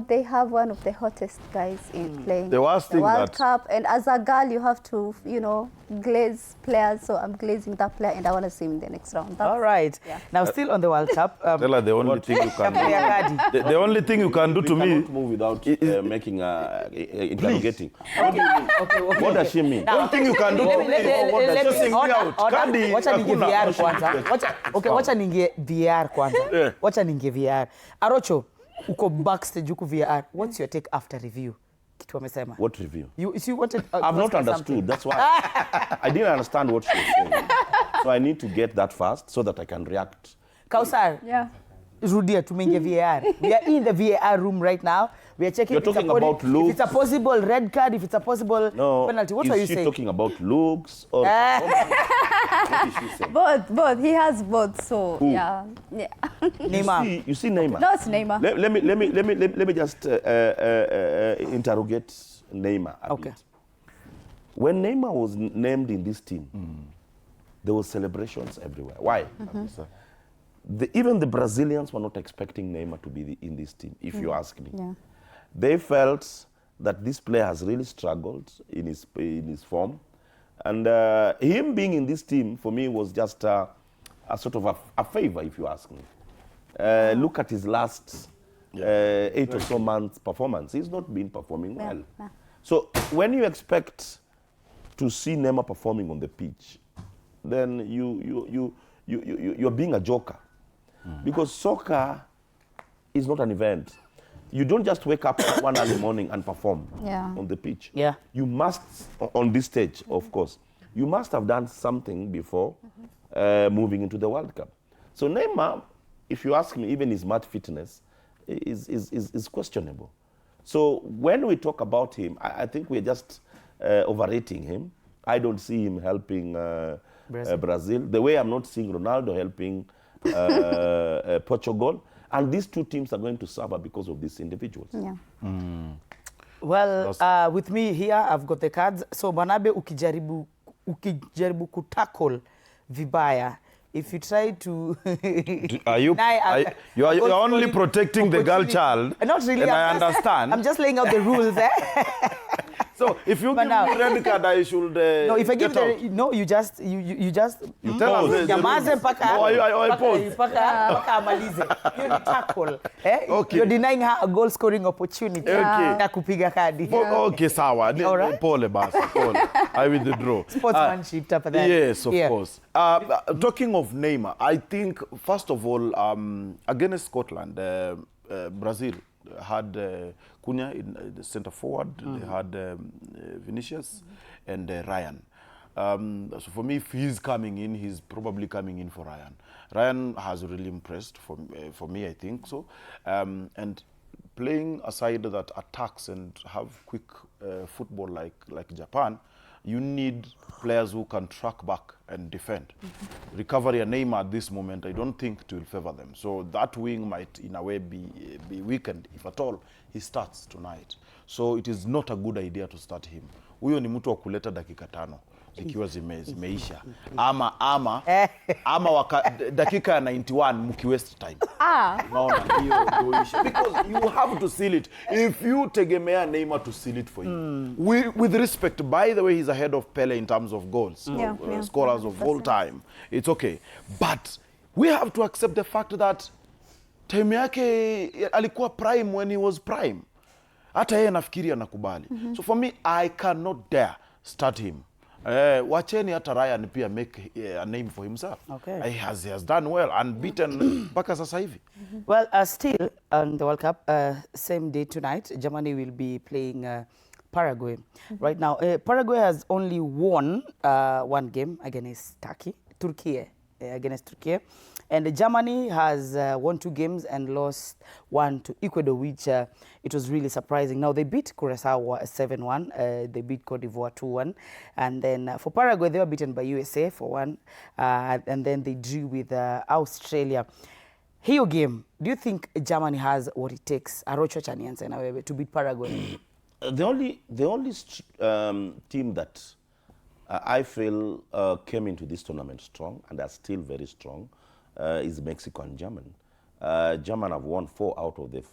they have one of the hottest guys in playing The worst thing World that- Cup. And as a girl, you have to, you know, glaze players. So I'm glazing that player, and I want to see him in the next round. All right. Yeah. Now, still on the World Cup. Tell her the only thing you can do. The only thing you can do to We me. cannot move without making interrogating. Okay. What does she mean? One thing you can do to me. Just me out. Kandi, Wacha ninge hakuna. VR kwanza. Wacha ninge VR kwanza. Yeah. Wacha ninge VR. Arocho, uko backstage uko VR. What's your take after review? Kitu wamesema. What review? You wanted I've not understood. That's why I didn't understand what she was saying. So I need to get that first so that I can react. Kausar. Yeah. Rudia, tumeingia VAR. We are in the VAR room right now. We are checking You're talking about looks. if it's a possible red card, if it's a possible penalty. What are you is she saying? talking about looks or what is she saying? Both. He has both. So Who? yeah. Neymar. You see Neymar. No, it's Neymar. Let me just interrogate Neymar a Okay. bit. When Neymar was named in this team, there were celebrations everywhere. Why? Even the Brazilians were not expecting Neymar to be in this team, if you ask me. Yeah. They felt that this player has really struggled in his form. And him being in this team, for me, was just a sort of a favor, if you ask me. Look at his last 8 or so months performance. He's not been performing well. Yeah. So when you expect to see Neymar performing on the pitch, then you're being a joker. Because soccer is not an event. You don't just wake up one early morning and perform on the pitch. Yeah. You must, on this stage, of course, you must have done something before moving into the World Cup. So Neymar, if you ask me, even his match fitness is questionable. So when we talk about him, I think we're just overrating him. I don't see him helping Brazil. The way I'm not seeing Ronaldo helping Portugal. And these two teams are going to suffer because of these individuals. Yeah. Well, with me here, I've got the cards. So Banabe, ukijaribu kutackle vibaya. If you try to... You are only protecting the girl child. Not really. And I understand. I'm just laying out the rules. So if you give me red card, I should no, if I give get the... No, you just... You just... You tell us the Nyamaze rules. mpaka... No, I pause. Mpaka amalize. You tackle. Okay. You're denying her a goal scoring opportunity. Okay. Na kupiga kadi. Okay, sawa. Alright. Pole basi, pole. I withdraw. Sportsmanship, top of that. Yes, of Yeah. course. Talking of Neymar, I think, first of all, against Scotland, Brazil had Cunha in the centre forward, they had Vinicius and Ryan. So for me, if he's coming in, he's probably coming in for Ryan. Ryan has really impressed for me, I think so. And playing a side that attacks and have quick football like Japan, you need players who can track back and defend. Recovery and Neymar at this moment, I don't think it will favor them. So that wing might, in a way, be weakened, if at all, he starts tonight. So it is not a good idea to start him. Huyo ni mtu wa kuleta dakika 5 zikiwa zimeisha. Ama dakika ya 91 mki waste time. Unaona hiyo issue. Because you have to seal it. If you tegemea Neymar to seal it for you. With respect, by the way, he's ahead of Pele in terms of goals. Scorers of all time. It's okay. But we have to accept the fact that time yake alikuwa prime when he was prime. Hata yeye nafikiri anakubali. So for me, I cannot dare start him. Wacheni hata Ryan pia make a name for himself. Okay. He has done well, unbeaten mpaka sasa hivi. Well, still on the World Cup, same day tonight, Germany will be playing Paraguay. Right now, Paraguay has only won one game against Turkey, against Turkey. And Germany has won 2 games and lost 1 to Ecuador, which it was really surprising. Now, they beat Curacao 7-1. They beat Cote d'Ivoire 2-1. And then for Paraguay, they were beaten by USA 4-1. And then they drew with Australia. Hiyo game, do you think Germany has what it takes, Arocho Chanianse na wewe, to beat Paraguay? The only team that I feel came into this tournament strong and are still very strong is Mexico and Germany. Germany have won 4 out of the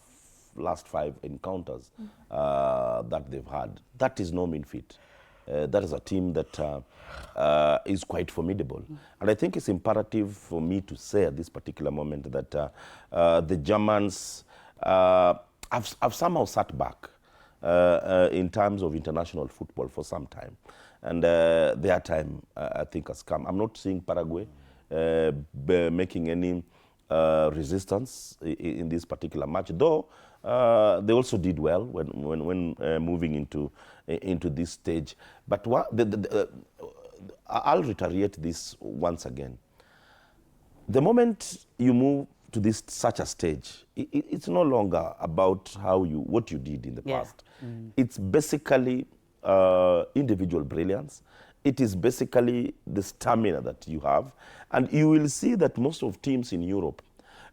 last 5 encounters that they've had. That is no mean feat. That is a team that is quite formidable. And I think it's imperative for me to say at this particular moment that the Germans have somehow sat back in terms of international football for some time. And their time, I think, has come. I'm not seeing Paraguay making any resistance in this particular match, though they also did well when moving into this stage. But I'll reiterate this once again. The moment you move to such a stage, it's no longer about what you did in the past. It's basically individual brilliance. It is basically the stamina that you have. And you will see that most of teams in Europe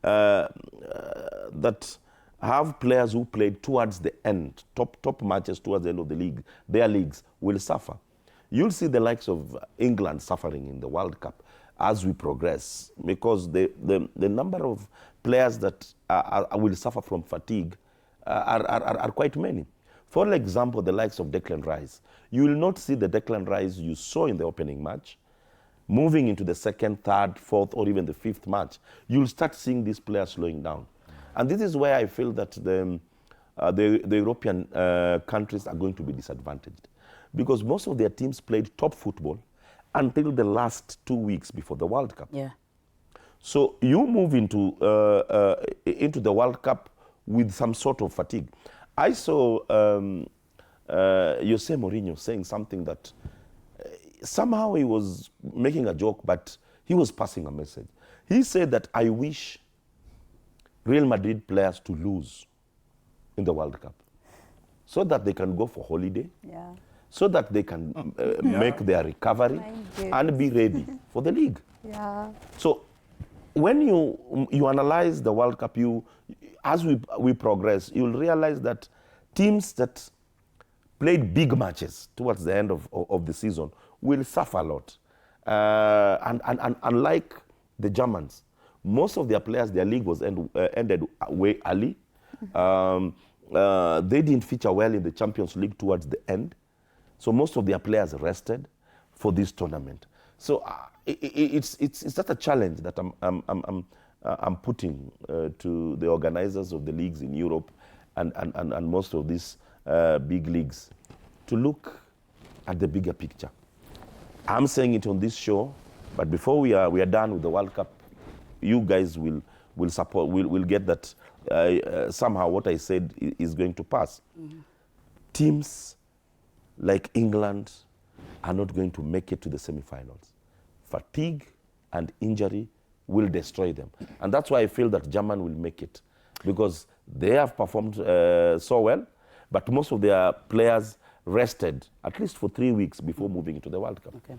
that have players who played towards the end, top matches towards the end of the league, their leagues will suffer. You'll see the likes of England suffering in the World Cup as we progress, because the number of players that will suffer from fatigue are quite many. For example, the likes of Declan Rice. You will not see the Declan Rice you saw in the opening match moving into the 2nd, 3rd, 4th, or even the 5th match. You'll start seeing these players slowing down. And this is where I feel that the European countries are going to be disadvantaged, because most of their teams played top football until the last 2 weeks before the World Cup. Yeah. So you move into the World Cup with some sort of fatigue. I saw Jose Mourinho saying something that somehow he was making a joke, but he was passing a message. He said that I wish Real Madrid players to lose in the World Cup so that they can go for holiday, so that they can make their recovery and be ready for the league. Yeah. So when you analyze the World Cup, as we progress, you'll realize that teams that played big matches towards the end of the season will suffer a lot. And unlike the Germans, most of their players, their league was ended way early. They didn't feature well in the Champions League towards the end. So most of their players rested for this tournament. So it's just a challenge that I'm putting to the organizers of the leagues in Europe and most of these big leagues to look at the bigger picture. I'm saying it on this show, but before we are done with the World Cup, you guys will get that somehow what I said is going to pass. Teams like England are not going to make it to the semifinals. Fatigue and injury will destroy them. And that's why I feel that Germany will make it, because they have performed so well, but most of their players rested at least for 3 weeks before moving into the World Cup. Okay.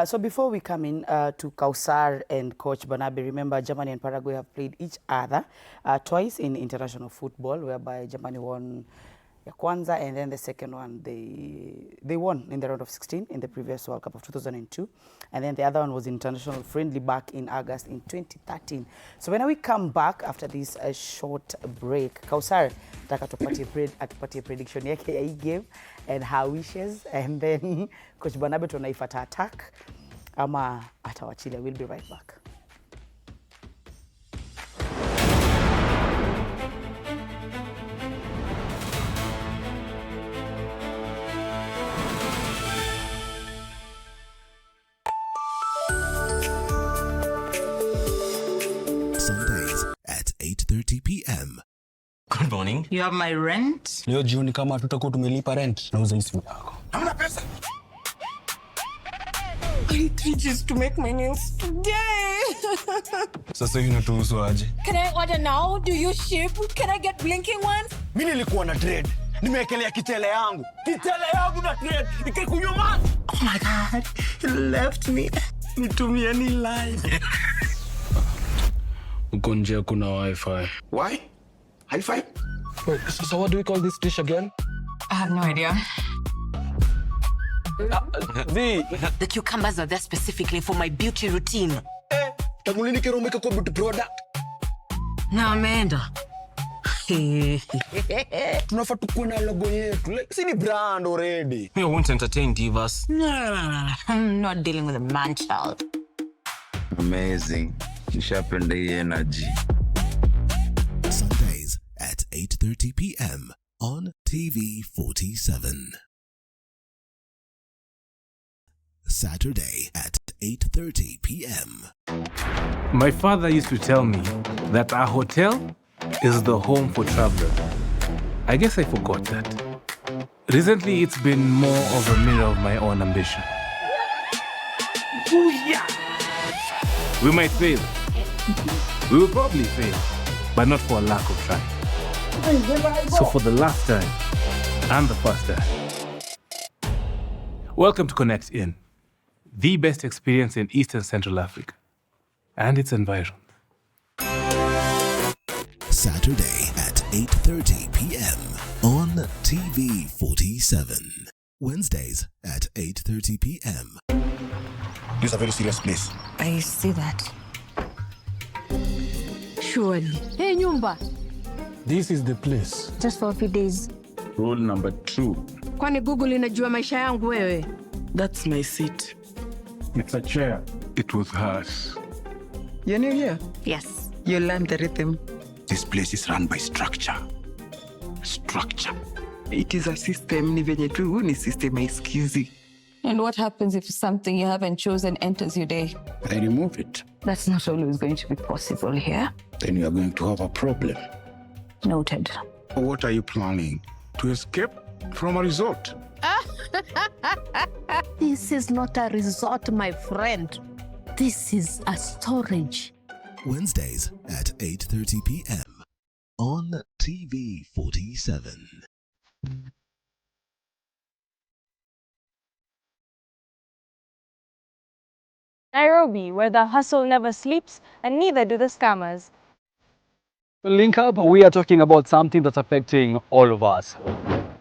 So before we come in to Kausar and Coach Barnabe, remember Germany and Paraguay have played each other twice in international football, whereby Germany won ya kwanza, and then the second one they won in the round of 16 in the previous World Cup of 2002, and then the other one was international friendly back in August in 2013. So when we come back after this short break, Kausar nataka atupatie prediction yake ya hii game and her wishes, and then Coach Barnabe tunaifuata attack ama atawachilia. We'll be right back. Sundays at 8:30 p.m. Good morning. You have my rent? Leo jioni kama tutakuwa tumelipa rent, nauza hii simu yako. Hamna pesa. I need 3 G's to make my nails today. Sasa hivi natuhusu aje? Can I order now? Do you ship? Can I get blinking ones? Mimi nilikuwa na trade. Nimewekelea kitele yangu. Kitele yangu na trade. Ikikunyuma. Oh my God. He left me. Nitumie ni line. Uko nje kuna wifi. Why? Hi-Fi? Wait, so what do we call this dish again? I have no idea. The cucumbers are there specifically for my beauty routine. Tangulini kero umeka kwa beauty product. Na ameenda. Tunafaa tukuwe na logo yetu. Like, si ni brand already. We won't entertain divas. No. I'm not dealing with a man child. Amazing. Nishapenda hii energy. Sundays at 8:30 p.m. on TV 47. Saturday at 8:30 p.m. My father used to tell me that our hotel is the home for travelers. I guess I forgot that. Recently, it's been more of a mirror of my own ambition. We might fail. We will probably fail, but not for a lack of trying. So for the last time, and the first time, welcome to Connect In, the best experience in Eastern Central Africa and its environs. Saturday at 8:30 p.m. on TV 47. Wednesdays at 8:30 p.m. This is a very serious place. I see that. Surely. Hey, Nyumba. This is the place. Just for a few days. Rule number 2. Kwani Google inajua maisha yangu wewe? That's my seat. It's a chair. It was hers. You're new here? Yes. You learned the rhythm. This place is run by structure. Structure. It is a system. Ni venye tu ni system haisikizi. And what happens if something you haven't chosen enters your day? I remove it. That's not always going to be possible here. Then you are going to have a problem. Noted. What are you planning? To escape from a resort? This is not a resort, my friend. This is a storage. Wednesdays at 8:30 p.m. on TV 47. Nairobi, where the hustle never sleeps and neither do the scammers. Link up, we are talking about something that's affecting all of us.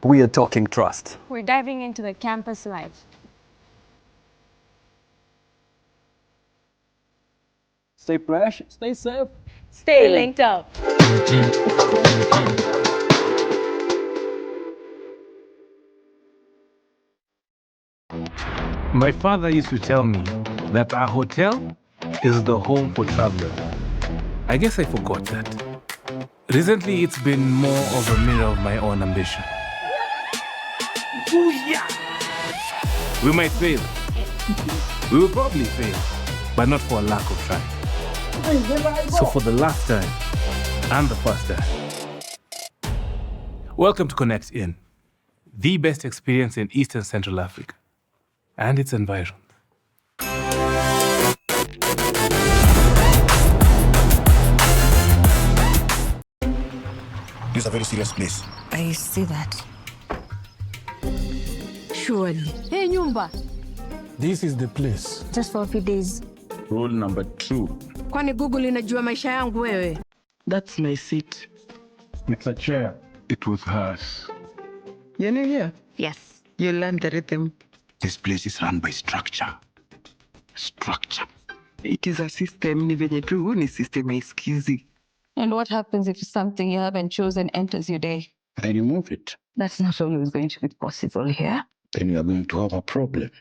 We are talking trust. We're diving into the campus life. Stay fresh, stay safe. Stay linked up. My father used to tell me that our hotel is the home for travelers. I guess I forgot that. Recently, it's been more of a mirror of my own ambition. We might fail. We will probably fail, but not for a lack of trying. So for the last time, and the first time, welcome to Connect In, the best experience in Eastern Central Africa and its environs. This is a very serious place. I see that. Surely. Hey, Nyumba. This is the place. Just for a few days. Rule number 2. Kwani Google inajua maisha yangu wewe? That's my seat. It's a chair. It was hers. You're new here? Yes. You learned the rhythm. This place is run by structure. Structure. It is a system. Ni venye tu ni system haisikizi. And what happens if something you haven't chosen enters your day? I remove it. That's not always going to be possible here. Then you are going to have a problem.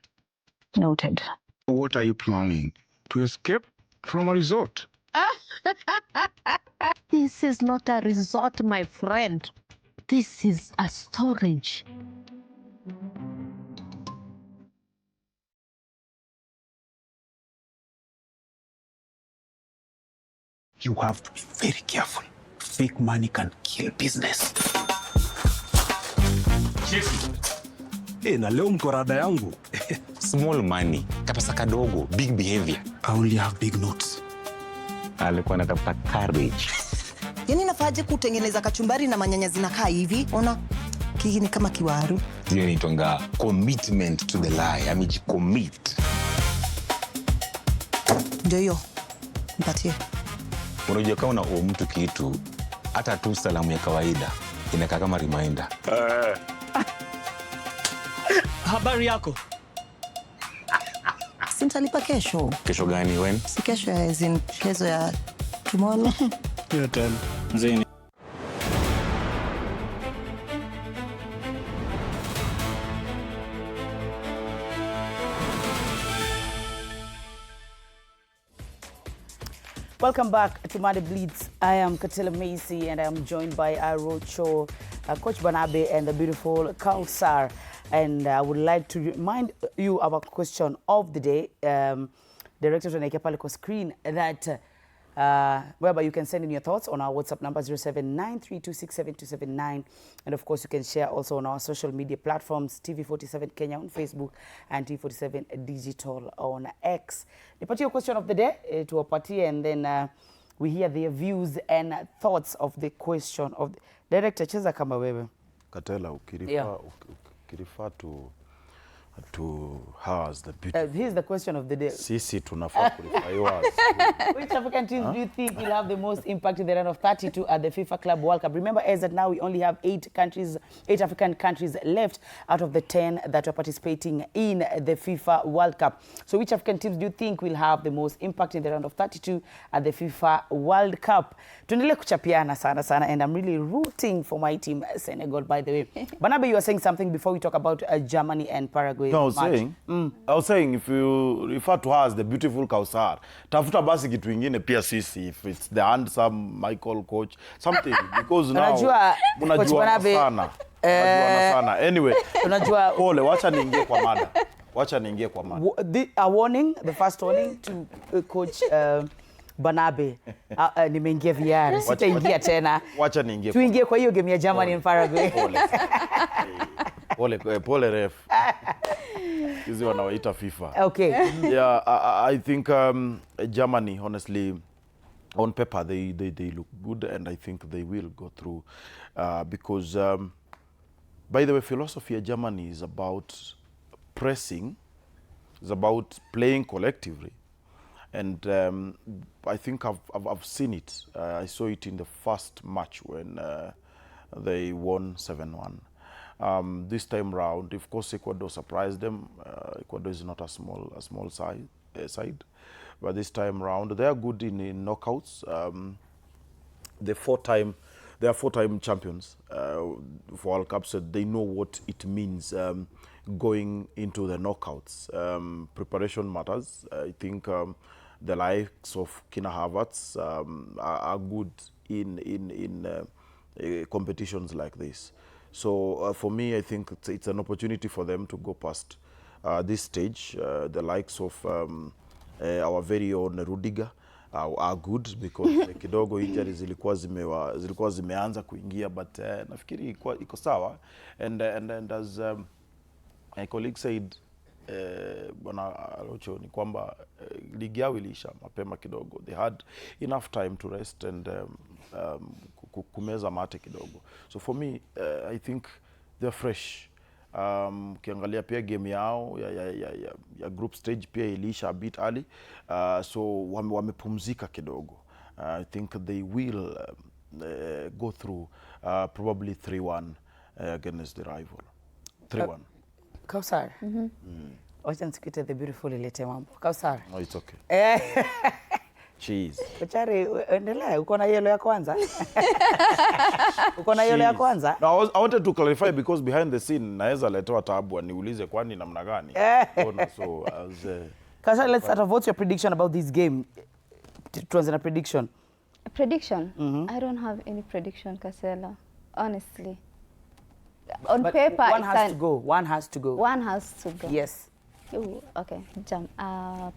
Noted. What are you planning? To escape from a resort? This is not a resort, my friend. This is a storage. You have to be very careful. Fake money can kill business. Na leo mkorada yangu. Small money, kapesa kadogo, big behavior. I only have big notes. Alikuwa anatafuta courage. Yaani nafaje kutengeneza kachumbari na manyanya zinakaa hivi? Ona kiki ni kama kiwaru. Hiyo inaitwa commitment to the lie. Amejicommit. Ndio hiyo. Mpatie. Unajua kama una mtu kitu, hata tu salamu ya kawaida inakaa kama reminder. Habari yako? Sintalipa kesho. Kesho gani when? Si kesho as in kesho ya tomorrow. Hiyo time. Zeni. Welcome back to Monday Blitz. I am Katela Macy and I am joined by Rocho, Coach Banabe and the beautiful Kausar. And I would like to remind you about question of the day. Director tunaekea pale kwa screen that whereby you can send in your thoughts on our WhatsApp number 0793267279, and of course you can share also on our social media platforms TV47 Kenya on Facebook and TV47 Digital on X. Nipatie question of the day tuwapatie, and then we hear their views and thoughts of the question of the director. Cheza kama wewe Katela, ukirifa to her as the beautiful. Here's the question of the day. Sisi tunafaa kulifaiwa. Which African teams do you think will have the most impact in the round of 32 at the FIFA Club World Cup? Remember, as at now, we only have 8 African countries left out of the 10 that are participating in the FIFA World Cup. So which African teams do you think will have the most impact in the round of 32 at the FIFA World Cup? Tuendelee kuchapiana sana, and I'm really rooting for my team, Senegal, by the way. Banabe, you were saying something before we talk about Germany and Paraguay. No, I was saying if you refer to her as the beautiful Kausar, tafuta basi kitu ingine pia sisi, if it's the handsome Michael coach, something, because now mnajuana sana. Anyway, pole, wacha niingie kwa mada. A warning, the first warning to Coach Banabe, nimeingia VR, sitaingia tena. Wacha niingie. Tuingie kwa hiyo game ya Germany and Paraguay. Pole ref. Hizi wanawaita FIFA. Okay. Yeah, I think Germany, honestly, on paper they look good, and I think they will go through because by the way, philosophy of Germany is about pressing, is about playing collectively, and I think I've seen it. I saw it in the first match when they won 7-1. This time round, of course, Ecuador surprised them. Ecuador is not a small side, but this time round they are good in knockouts. They are 4-time champions for World Cup, so they know what it means going into the knockouts. Preparation matters. I think the likes of Kina Havertz are good in competitions like this. So for me, I think it's an opportunity for them to go past this stage. The likes of our very own Rudiger are good because kidogo injuries zilikuwa zimeanza kuingia, but nafikiri iko sawa, and as my colleague said, bwana Rocho, ni kwamba ligi yao iliisha mapema kidogo. They had enough time to rest and kumeza mate kidogo. So for me, I think they're fresh. Ukiangalia pia game yao ya group stage pia iliisha a bit early, so wamepumzika kidogo. I think they will go through probably 3-1 against the rival. 3-1. Kausar. Wacha nisikite the beautiful ilete mambo. Kausar. No, it's okay. Cheese. Kuchari, endelea, uko na yellow ya kwanza? Uko na yellow ya kwanza? No, I wanted to clarify because behind the scene naweza letewa taabu niulize kwani namna gani. So Kausar, let's start off. What's your prediction about this game? Tuanze na prediction. Prediction? I don't have any prediction, Kasela, honestly. On paper, one has to go. One has to go. One has to go. Yes. Ooh, okay.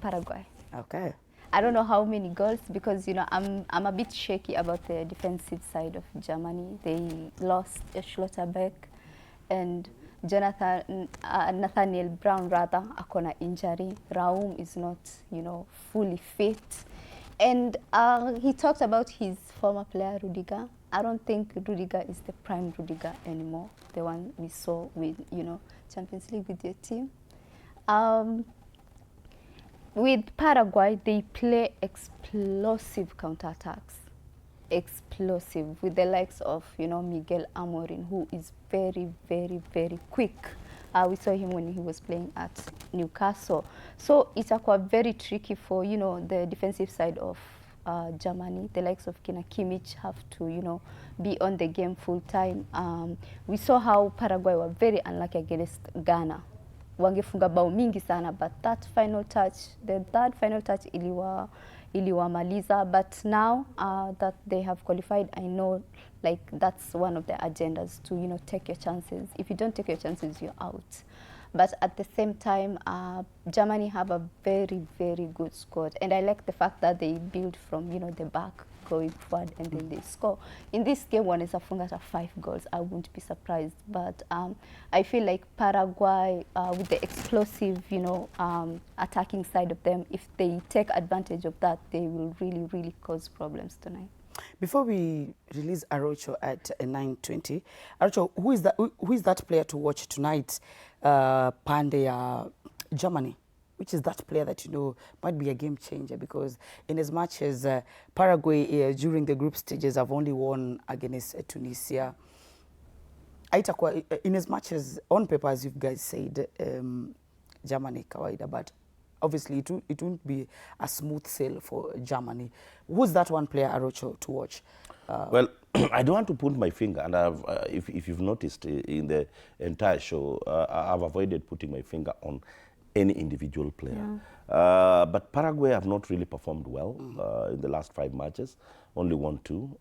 Paraguay. Okay. I don't know how many goals because I'm a bit shaky about the defensive side of Germany. They lost Schlotterbeck and Nathaniel Brown rather akona injury. Raum is not fully fit, and he talked about his former player Rudiger. I don't think Rudiger is the prime Rudiger anymore, the one we saw with Champions League with your team. With Paraguay, they play explosive counterattacks. Explosive, with the likes of Miguel Amorin, who is very, very, very quick We saw him when he was playing at Newcastle. So it's quite very tricky for, you know, the defensive side of Germany. The likes of Kina Kimmich have to, you know, be on the game full time. We saw how Paraguay were very unlucky against Ghana. Wangefunga bao mingi sana, but that final touch, the third final touch iliwamaliza. But now that they have qualified, I know like that's one of the agendas to, you know, take your chances. If you don't take your chances, you're out. But at the same time, Germany have a very, very good squad. And I like the fact that they build from, you know, the back going forward and then they score. In this game, one is Funga 5 goals. I wouldn't be surprised. But I feel like Paraguay, with the explosive, you know, attacking side of them, if they take advantage of that, they will really, really cause problems tonight. Before we release Arocho at 9:20, Arocho, who is that player to watch tonight? Pande Germany. Which is that player that you know might be a game changer? Because in as much as Paraguay during the group stages have only won against Tunisia, in as much as on paper, as you guys said, Germany kawaida, but obviously it won't be a smooth sail for Germany. Who's that one player, Arocho, to watch? Well, I don't want to put my finger, and I've, if you've noticed in the entire show, I've avoided putting my finger on any individual player. Yeah. But Paraguay have not really performed well in the last 5 matches, only won 2.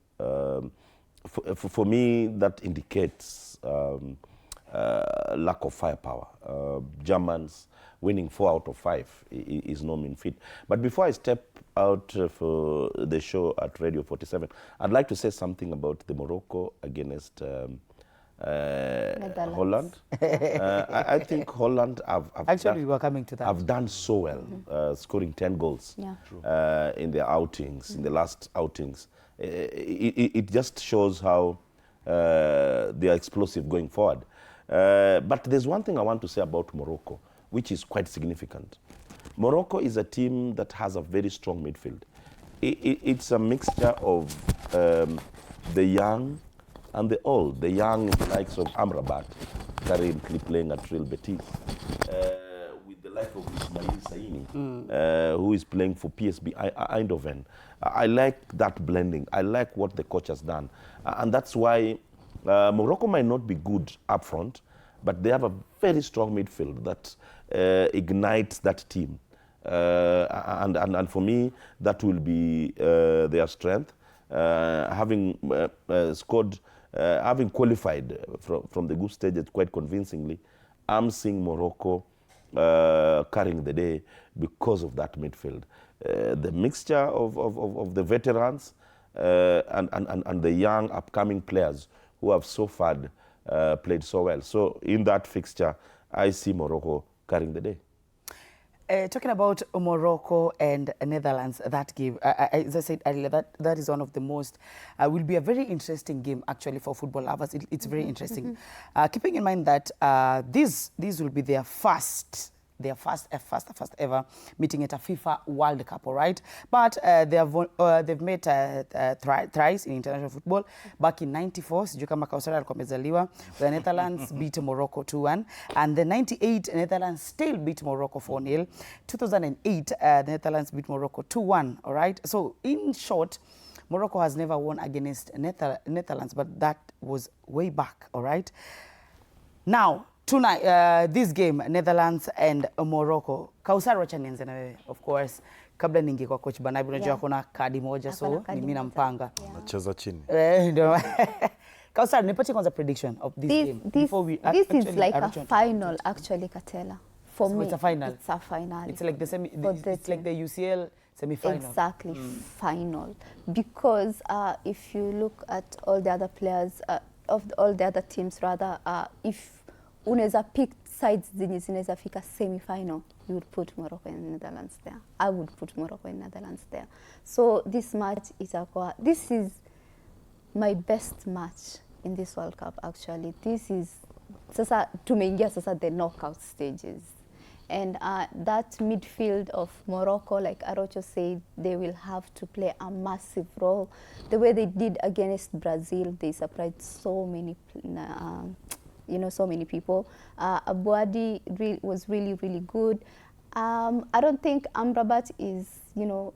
For me, that indicates lack of firepower. Germans winning 4 out of 5 is no mean feat. But before I step out for the show at Radio 47, I'd like to say something about the Morocco against Holland. I think Holland we're coming to that. Have done so well, scoring 10 goals in their outings, in the last outings. It just shows how they are explosive going forward. But there's one thing I want to say about Morocco, which is quite significant. Morocco is a team that has a very strong midfield. It's a mixture of the young and the old. The young likes of Amrabat, currently playing at Real Betis, with the life of Ismail Saini, who is playing for PSV Eindhoven. I like that blending. I like what the coach has done. And that's why Morocco might not be good up front, but they have a very strong midfield that ignites that team. And for me, that will be their strength. Having scored, having qualified from the group stages quite convincingly, I'm seeing Morocco carrying the day because of that midfield. The mixture of the veterans and the young upcoming players who have so far played so well. So in that fixture, I see Morocco carrying the day. Talking about Morocco and Netherlands, that game, as I said earlier, that is one of the most, will be a very interesting game actually for football lovers. It's very interesting. Keeping in mind that this will be their first ever meeting at a FIFA World Cup, all right? But they've met thrice in international football. Back in '94, sijui kama Kausara alikuwa amezaliwa, the Netherlands beat Morocco 2-1. And the '98, Netherlands still beat Morocco 4-0. 2008, the Netherlands beat Morocco 2-1, all right? So in short, Morocco has never won against Netherlands, but that was way back, all right? Now, tonight, this game, Netherlands and Morocco. Kausar wacha nianze na wewe, of course. Kabla ningi kwa coach Banabi, unajua kuna kadi moja, so ni mimi nampanga. Nacheza chini. Kausar, nipatie kwanza prediction of this game. This is like a final, actually, Katela. For me, it's a final. It's a final. It's like it's like the UCL semi-final. Exactly, final. Because if you look at all the other players, all the other teams rather, if unaweza pick sides zenye zinaweza fika semi-final, you would put Morocco and Netherlands there. I would put Morocco and Netherlands there. So this match this is my best match in this World Cup actually. This is sasa tumeingia sasa the knockout stages. And that midfield of Morocco, like Arocho said, they will have to play a massive role. The way they did against Brazil, they surprised so many you know, so many people. Abuadi was really, really good. I don't think Amrabat is, you know,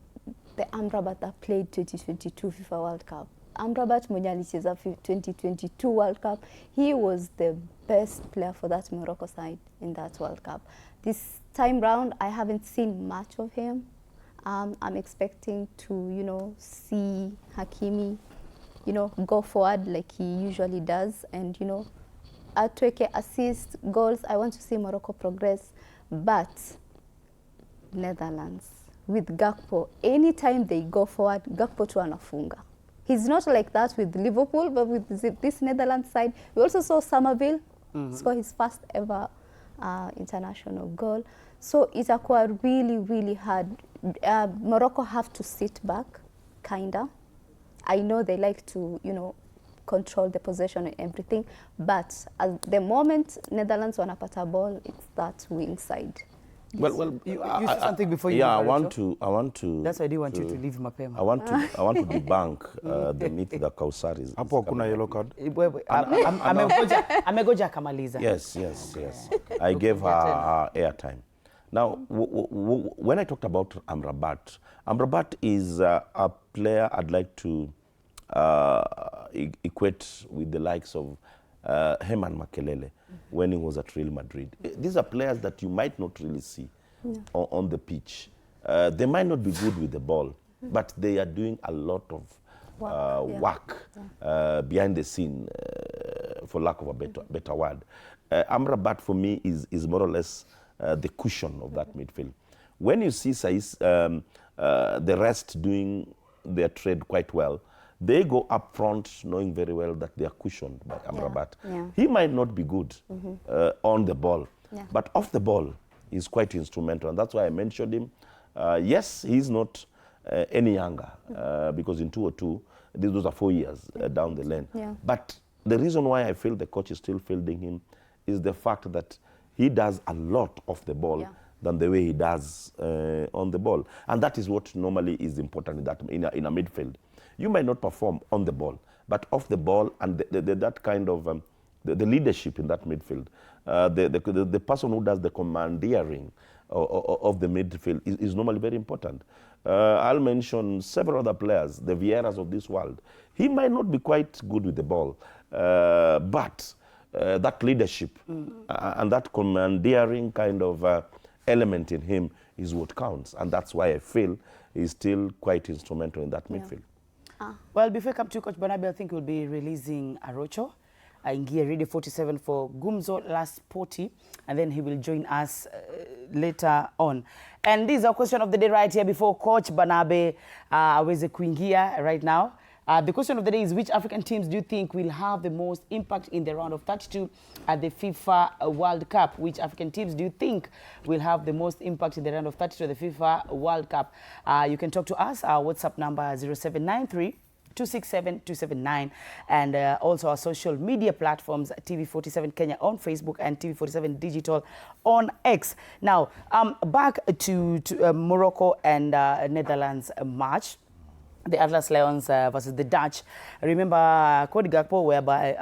the Amrabat that played 2022 FIFA World Cup. Amrabat mwenye alicheza 2022 World Cup, he was the best player for that Morocco side in that World Cup. This time round, I haven't seen much of him. I'm expecting to, you know, see Hakimi, you know, go forward like he usually does, and, you know, atweke assist, goals. I want to see Morocco progress, but Netherlands with Gakpo, anytime they go forward, Gakpo tu anafunga. He's not like that with Liverpool, but with this Netherlands side, we also saw Somerville score his first ever international goal. So itakuwa really, really hard. Morocco have to sit back, kinda. I know they like to, you know, control the possession and everything, but at the moment Netherlands wanapata ball, it's that wing side. Well, you said something before you. Yeah, I want to. That's why I didn't want you to leave mapema. I want to debunk the myth that Kausar is. Hapo hakuna yellow card. Amegoja kamaliza. Yes. I gave her airtime. Now, when I talked about Amrabat is a player I'd like to equate with the likes of Herman Makelele when he was at Real Madrid. These are players that you might not really see on the pitch. They might not be good with the ball, but they are doing a lot of work behind the scene, for lack of a better word. Amrabat for me is more or less the cushion of that midfield. When you see the rest doing their trade quite well, they go up front knowing very well that they are cushioned by Amrabat. He might not be good on the ball, but off the ball, he's quite instrumental. And that's why I mentioned him. Yes, he's not any younger, because in 2002, those are 4 years down the lane. But the reason why I feel the coach is still fielding him is the fact that he does a lot off the ball than the way he does on the ball. And that is what normally is important in a midfield. You might not perform on the ball, but off the ball, and that kind of the leadership in that midfield, the person who does the commandeering of the midfield is normally very important. I'll mention several other players, the Vieiras of this world. He might not be quite good with the ball, but that leadership and that commandeering kind of element in him is what counts, and that's why I feel he's still quite instrumental in that midfield. Well, before I come to Coach Barnaby, I think we'll be releasing Arocho in Gear Radio 47 for Gumzo Last Sporty, and then he will join us later on. And this is our question of the day right here before Coach Barnaby aweze kuingia right now. The question of the day is, which African teams do you think will have the most impact in the round of 32 at the FIFA World Cup? Which African teams do you think will have the most impact in the round of 32 at the FIFA World Cup? You can talk to us. Our WhatsApp number 0793-267-279, and also our social media platforms, TV47 Kenya on Facebook and TV47 Digital on X. Now, back to Morocco and Netherlands match. The Atlas Lions versus the Dutch. Remember Cody Gakpo, whereby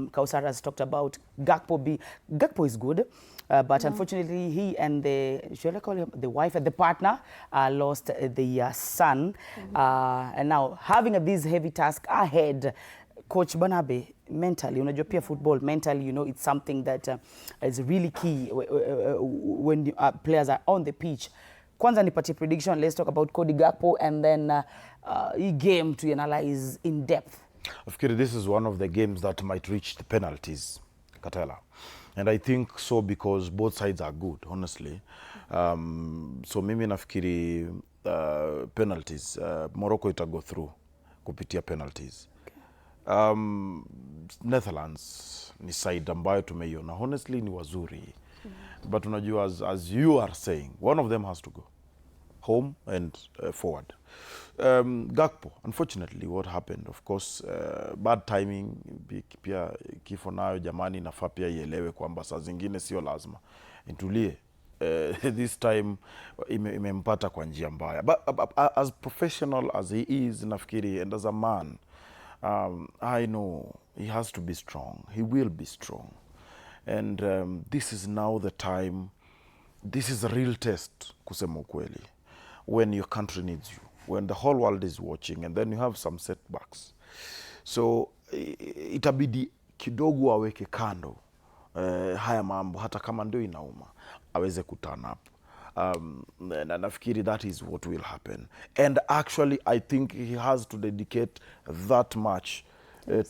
Kausar has talked about Gakpo is good, but unfortunately he and should I call him the wife and the partner lost the son. And now having this heavy task ahead, Coach Barnaby, mentally, unajua pia football, mentally, you know, it's something that is really key when players are on the pitch. Kwanza nipatie prediction. Let's talk about Cody Gakpo and then game to analyze in depth. Nafikiri this is one of the games that might reach the penalties, Katela. And I think so because both sides are good, honestly. So mimi nafikiri penalties. Morocco ita go through kupitia penalties. Netherlands ni side ambayo tumeiona. Honestly ni wazuri. But unajua, as you are saying, one of them has to go home and forward. Gakpo, unfortunately, what happened, of course, bad timing, pia kifo nayo jamani, nafaa pia ielewe kwamba saa zingine sio lazima. Intulie, this time imempata kwa njia mbaya. But as professional as he is, nafikiri, and as a man, I know he has to be strong. He will be strong. And this is now the time, this is a real test, kusema ukweli, when your country needs you, when the whole world is watching, and then you have some setbacks. So itabidi kidogo aweke kando haya mambo, hata kama ndio inauma, aweze kuturn up. Na nafikiri that is what will happen. And actually, I think he has to dedicate that much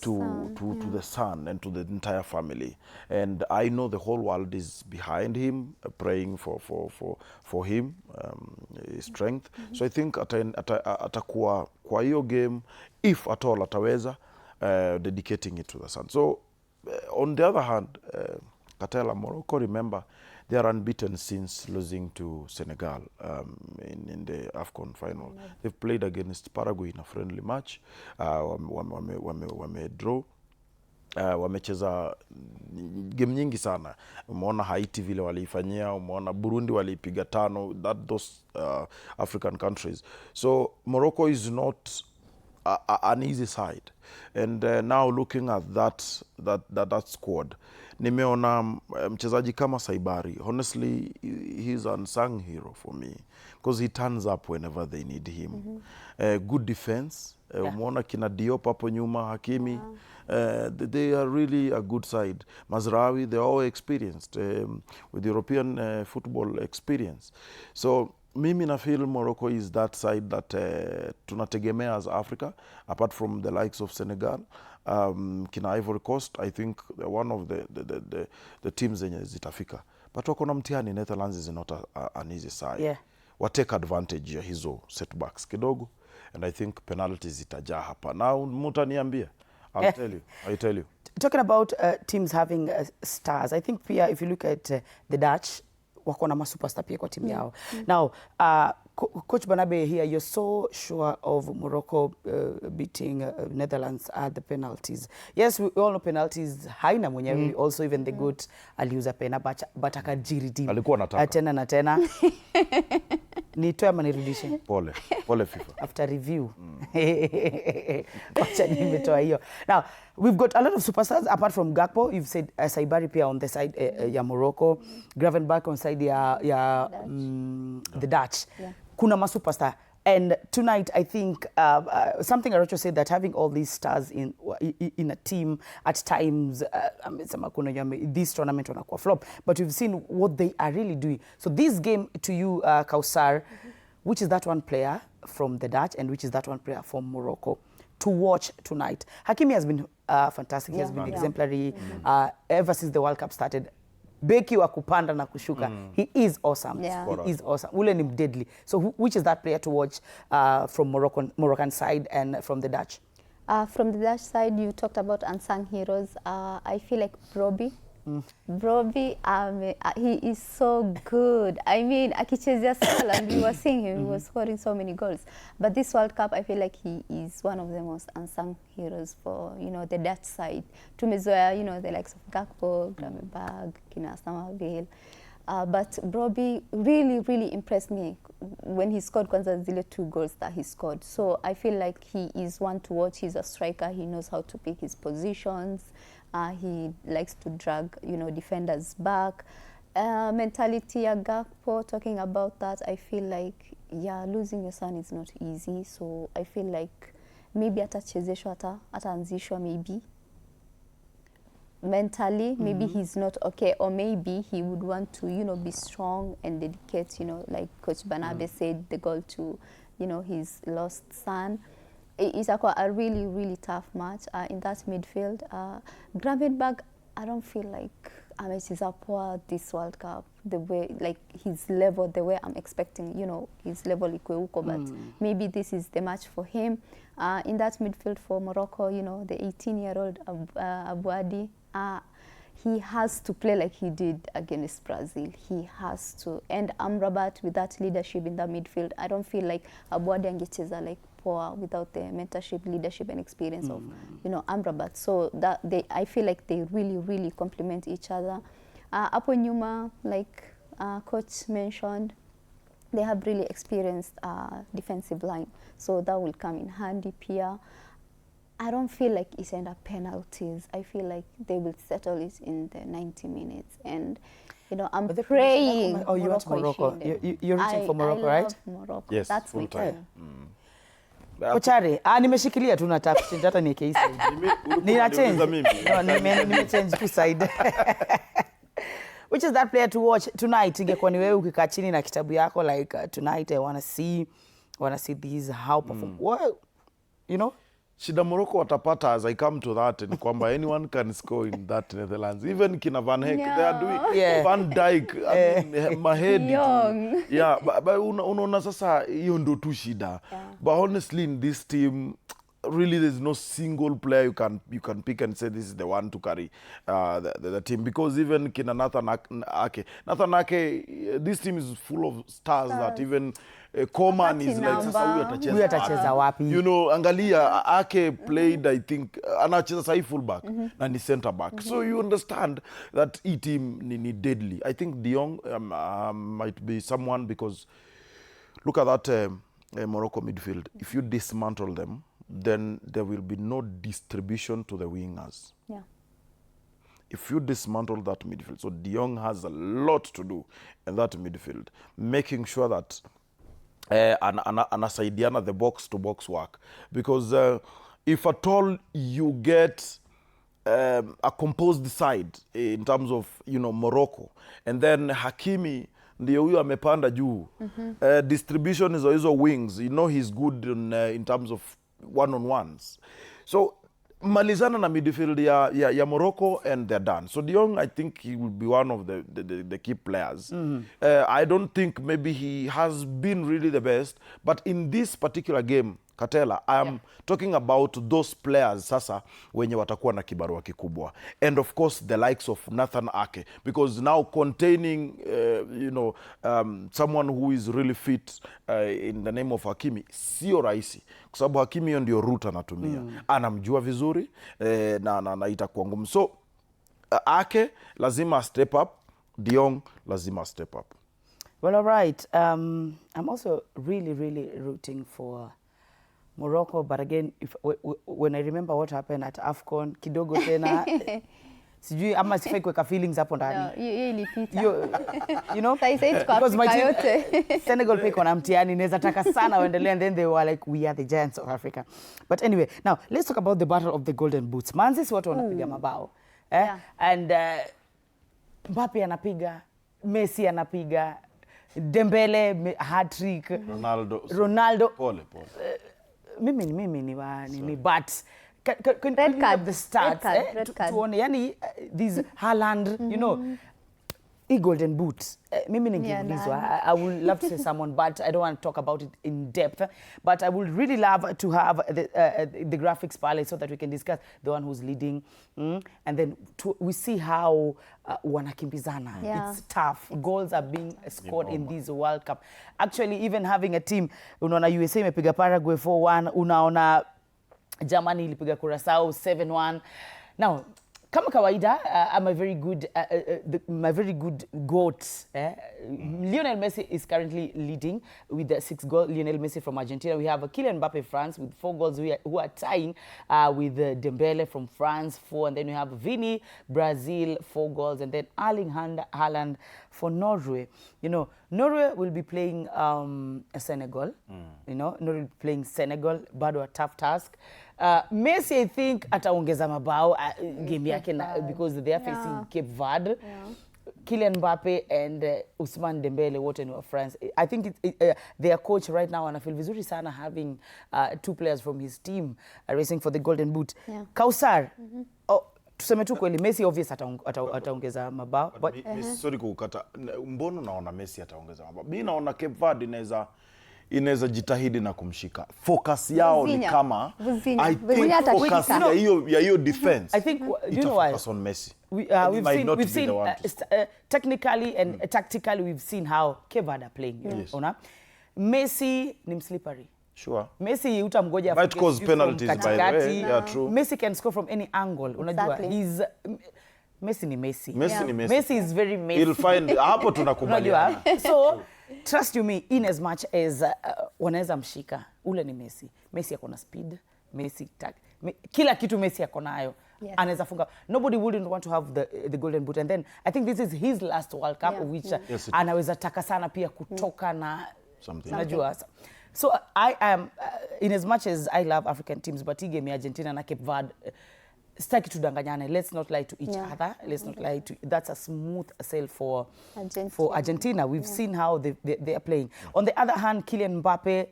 to the son and to the entire family. And I know the whole world is behind him, praying for him, his strength. So I think atakuwa kwa hiyo game, if at all ataweza, dedicating it to the son. So on the other hand, Katela, Morocco, remember, they are unbeaten since losing to Senegal in the AFCON final. They've played against Paraguay in a friendly match. Wame draw. Wamecheza game nyingi sana. Umeona Haiti vile waliifanyia, umeona Burundi waliipiga 5, those African countries. So Morocco is not an easy side. And now looking at that squad, nimeona mchezaji kama Saibari. Honestly, he's an unsung hero for me because he turns up whenever they need him. Good defense. Umeona kina Diop hapo nyuma, Hakimi. They are really a good side. Mazraoui, they're all experienced with European football experience. So mimi na feel Morocco is that side that tunategemea as Africa, apart from the likes of Senegal. Kina Ivory Coast, I think one of the teams zenye zitafika. But wako na mtihani, Netherlands is not an easy side. Yeah. Take advantage ya hizo setbacks kidogo, and I think penalties zitajaa hapa. Now mutaniambia. I'll tell you. Talking about teams having stars, I think pia if you look at the Dutch, wako na superstar pia kwa timu yao. Now, Coach Banabe here, you're so sure of Morocco beating Netherlands at the penalties. Yes, we all know penalties haina mwenyewe. Also even the GOAT aliuza pena, but akajiridimu. Alikuwa anataka. Tena na tena. Nitoe ama nirudishe? Pole FIFA. After review. Wacha nimetoa hiyo. Now, we've got a lot of superstars apart from Gakpo. You've said Saibari pia on the side ya Morocco, Gravenberch on side ya the Dutch. Yeah. Kuna ma superstar. And tonight, I think something Arocho said, that having all these stars in a team at times, this tournament wanakuwa flop. But we've seen what they are really doing. So this game to you, Kausar, which is that one player from the Dutch and which is that one player from Morocco to watch tonight? Hakimi has been fantastic. He has been exemplary ever since the World Cup started. Beki wa kupanda na kushuka. He is awesome. Yeah. He is awesome. Ule ni deadly. So which is that player to watch from Moroccan side and from the Dutch? From the Dutch side, you talked about unsung heroes. I feel like Brobbey. Brobbey, he is so good. I mean, akichezea Scotland, we were seeing him, he was scoring so many goals. But this World Cup, I feel like he is one of the most unsung heroes for, the Dutch side. Tumezoea, the likes of Gakpo, Gravenberch, Kina Samavel. But Brobbey really, really impressed me when he scored kwanza zile 2 goals that he scored. So I feel like he is one to watch. He's a striker. He knows how to pick his positions. He likes to drag, defenders back. Mentality ya Gakpo, talking about that, I feel like, losing your son is not easy. So I feel like maybe atachezeshwa ataanzishwa maybe. Mentally, maybe he's not okay, or maybe he would want to, be strong and dedicate, like Coach Banabe said, the goal to, his lost son. It's a really, really tough match in that midfield. Gravenberch, I don't feel like amecheza poa this World Cup, the way, like his level, the way I'm expecting, his level ikwe uko, but maybe this is the match for him. In that midfield for Morocco, the 18-year-old Abouadi, he has to play like he did against Brazil. He has to. And Amrabat, with that leadership in the midfield, I don't feel like Abouadi angecheza like poor without the mentorship, leadership, and experience of, Amrabat. So that I feel like they really, really complement each other. Apo nyuma, like Coach mentioned, they have really experienced defensive line. So that will come in handy, Pia. I don't feel like it's end up penalties. I feel like they will settle it in the 90 minutes. And, you know, I'm praying. Oh, you want Morocco. You're rooting for Morocco, right? I love Morocco. Yes, That's my team. Kochare, nimeshikilia tu nataka kushinda hata ni case. Nina change. No, nime change tu side. Which is that player to watch tonight? Ingekuwa ni wewe ukikaa chini na kitabu yako like tonight I want to see these how perform. Well, you know? Shida Morocco watapata as I come to that ni kwamba anyone can score in that Netherlands. Even kina Van Heek, they are doing Van Dijk, I mean, Mahedi. Yeah, but unaona sasa hiyo ndo tu shida. But honestly in this team, really there's no single player you can pick and say this is the one to carry the team, because even kina Nathan Ake, this team is full of stars that even Coman is like sasa huyu atacheza wapi? You know, angalia Ake played I think anacheza sahi full back na ni center back. So you understand that team ni deadly. I think De Jong might be someone, because look at that Morocco midfield. If you dismantle them, then there will be no distribution to the wingers. Yeah. If you dismantle that midfield, so De Jong has a lot to do in that midfield, making sure that anasaidiana the box-to-box work. Because if at all you get a composed side in terms of, you know, Morocco, and then Hakimi ndio huyo amepanda juu, distribution is also wings, you know, he's good in terms of one-on-ones. So malizana na midfield ya Morocco and they're done. So De Jong, I think he will be one of the key players. I don't think maybe he has been really the best, but in this particular game, Katela, I am talking about those players sasa wenye watakuwa na kibarua kikubwa. And of course the likes of Nathan Ake, because now containing someone who is really fit in the name of Hakimi sio rahisi, kwa sababu Hakimi ndio route anatumia. Anamjua vizuri na itakuwa ngumu. So Ake lazima step up, De Jong lazima step up. Well, all right. I'm also really rooting for Morocco, but again, when I remember what happened at AFCON, kidogo tena, sijui ama sifai kuweka feelings hapo ndani. Hiyo ilipita. You know? Because my team, Senegal pick on mtihani, neza taka sana waendelea, and then they were like, we are the giants of Africa. But anyway, now let's talk about the battle of the golden boots. Manzi watu wanapiga mabao. And Mbappe anapiga, Messi anapiga, Dembele hat-trick, Ronaldo. Pole. Mimi ni but can red card the stats red card. Tuone yani these Haaland, you know, golden boot. Mimi ningeulizwa, I would love to say someone, but I don't want to talk about it in depth. But I would really love to have the graphics palette so that we can discuss the one who's leading, and then we see how wanakimbizana. It's tough. Goals are being scored in this World Cup. Actually, even having a team, unaona USA imepiga Paraguay 4-1, unaona Germany ilipiga Curacao 7-1. Now, kama kawaida, I'm a very good, my very good GOAT. Lionel Messi is currently leading with the 6 goals. Lionel Messi from Argentina. We have Kylian Mbappe, France, with 4 goals. Who are tying with Dembele from France, 4. And then we have Vini, Brazil, 4 goals. And then Erling Haaland for Norway. You know, Norway will be playing Senegal. You know, Norway will be playing Senegal. Bado a tough task. Messi, I think, ataongeza mabao game yake because they are facing Cape Verde. Kylian Mbappe and Ousmane Dembele, wote ni wa France. I think their coach right now anafeel vizuri sana having 2 players from his team racing for the golden boot. Kausar, tuseme tu kweli Messi obvious ataongeza mabao. But sorry kukata, mbono naona Messi ataongeza mabao. Mimi naona Cape Verde inaweza jitahidi na kumshika. Focus yao ni kama I think focus ya hiyo defense. I think you know why? Focus on Messi. We've seen technically and tactically we've seen how Cape Verde are playing. Ona Messi ni slippery. Sure. Messi utamgoja might cause penalties by the way. Yeah, true. Messi can score from any angle. Unajua he's Messi ni Messi. Messi is very Messi. He'll find hapo tunakubaliana. So trust you me, in as much as wanaweza mshika, ule ni Messi. Messi akona speed, Messi kila kitu Messi ako nayo. Yes. Anaweza funga. Nobody wouldn't want to have the golden boot. And then I think this is his last World Cup, which anaweza taka sana pia kutoka na unajua. So I am, in as much as I love African teams, but hii game ya Argentina na Cape Verde, sitaki tudanganyane. Let's not lie to each other. Let's not lie to. That's a smooth sail for Argentina. We've seen how they are playing. On the other hand, Kylian Mbappe,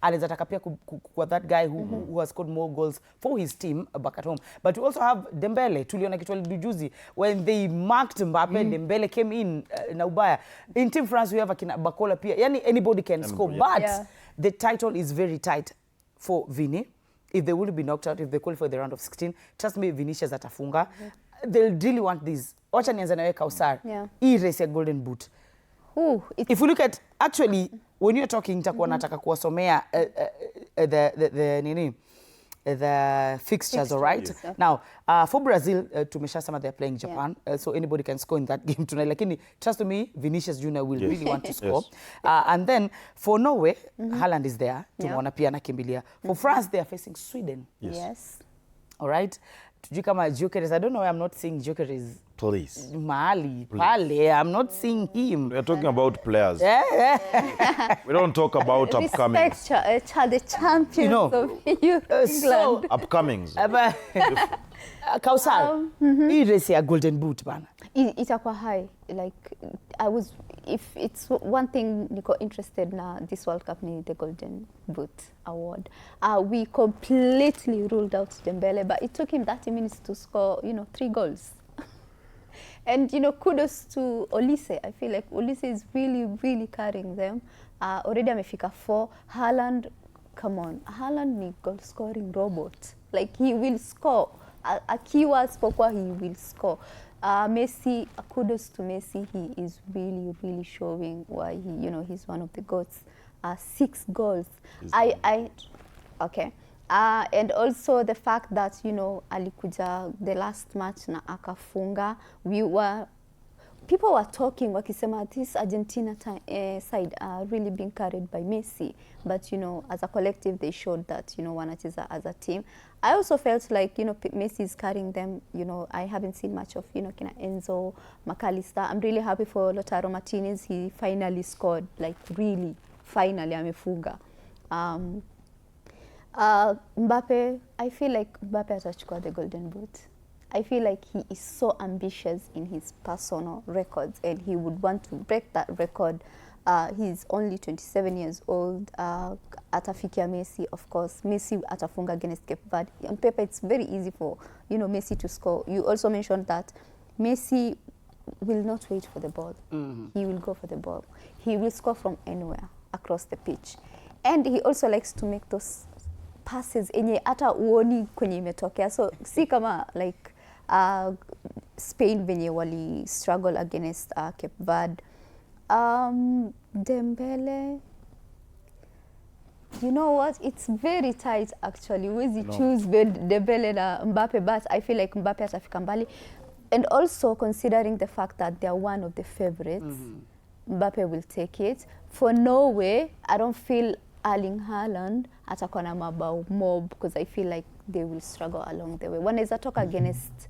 anaweza taka pia kwa that guy who has scored more goals for his team back at home. But we also have Dembele. Tuliona kitu alijuzi when they marked Mbappe, Dembele came in na ubaya. In Team France we have akina Bakola pia. Yani anybody can score, but the title is very tight for Vini. If they will be knocked out, if they qualify the round of 16, trust me, Vinicius atafunga. They'll really want this. Wacha nianze nawe Kausar. Hii race ya golden boot. If we look at, actually, when you're talking, nitakuwa nataka kuwasomea the fixtures, all right? Yes. Now, for Brazil, tumeshasema they're playing Japan, so anybody can score in that game tonight. Lakini, trust me, Vinicius Jr. will really want to score. And then, for Norway, Haaland is there. Tumeona pia anakimbilia. For France, they are facing Sweden. Yes. All right? Tujui kama Gyökeres, I don't know why I'm not seeing Gyökeres. Please. Mahali, pale, I'm not seeing him. We're talking about players. We don't talk about upcomings. Respect the champions of England. So, upcomings. Kausar, hii race ya golden boot bana. Itakuwa high. Like, if it's one thing niko interested na this World Cup ni the Golden Boot Award. We completely ruled out Dembele, but it took him 30 minutes to score, 3 goals. And, kudos to Olise. I feel like Olise is really, really carrying them. Already amefika 4. Haaland, come on. Haaland ni goal scoring robot. Like, he will score. Akiwa spokwa, he will score. Messi, kudos to Messi. He is really, really showing why he's one of the GOATs. 6 goals. Okay. And also the fact that, alikuja the last match na akafunga. People were talking, wakisema, this Argentina side are really being carried by Messi. But, as a collective, they showed that, wanacheza as a team. I also felt like, Messi is carrying them. I haven't seen much of, kina Enzo, McAllister. I'm really happy for Lautaro Martinez. He finally scored, like, really, finally, amefunga. Mbappe, I feel like Mbappe atachukua the golden boot. I feel like he is so ambitious in his personal records and he would want to break that record. He's only 27 years old. Atafikia Messi, of course. Messi atafunga against Cape Verde. On paper, it's very easy for Messi to score. You also mentioned that Messi will not wait for the ball. He will go for the ball. He will score from anywhere across the pitch. And he also likes to make those passes enye hata uoni kwenye imetokea. So si kama like Spain venye wali struggle against Cape Verde. Dembele, you know what? It's very tight actually. Wezi choose Dembele na Mbappe, but I feel like Mbappe atafika mbali. And also considering the fact that they are one of the favorites, Mbappe will take it. For Norway, I don't feel Erling Haaland atakuwa na mabao mob because I feel like they will struggle along the way. Wanaweza toka against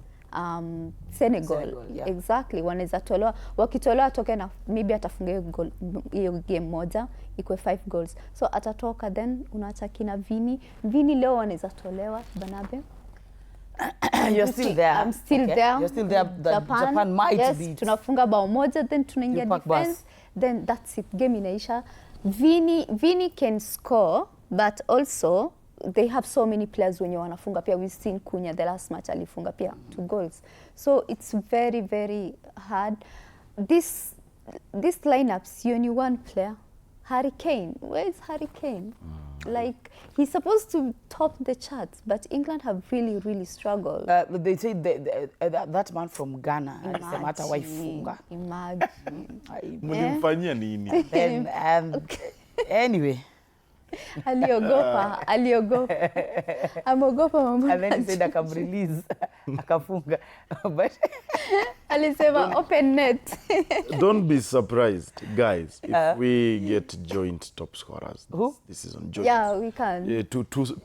Senegal. Exactly. Wanaweza tolewa, wakitolewa toke na maybe atafunga hiyo game moja ikwe 5 goals. So atatoka, then unaacha kina Vini. Vini leo wanaweza tolewa Banabe. You're still there. I'm still there. You're still there. Japan might beat. Tunafunga bao moja, then tunaingia defense. Then that's it. Game inaisha. Vini can score, but also they have so many players wenye wanafunga pia. We've seen Cunha the last match alifunga pia 2 goals. So it's very, very hard. This lineups, you only one player. Harry Kane. Where is Harry Kane? Like, he's supposed to top the charts, but England have really, really struggled. They say that man from Ghana, Samata Waifunga. Imagine. Mlimfanyia nini? Anyway. Aliogopa. Amogopa mambo. And then he said akamrelease, akafunga. But Alisema open net. Don't be surprised, guys, if we get joint top scorers this season. Joint. Yeah, we can. Two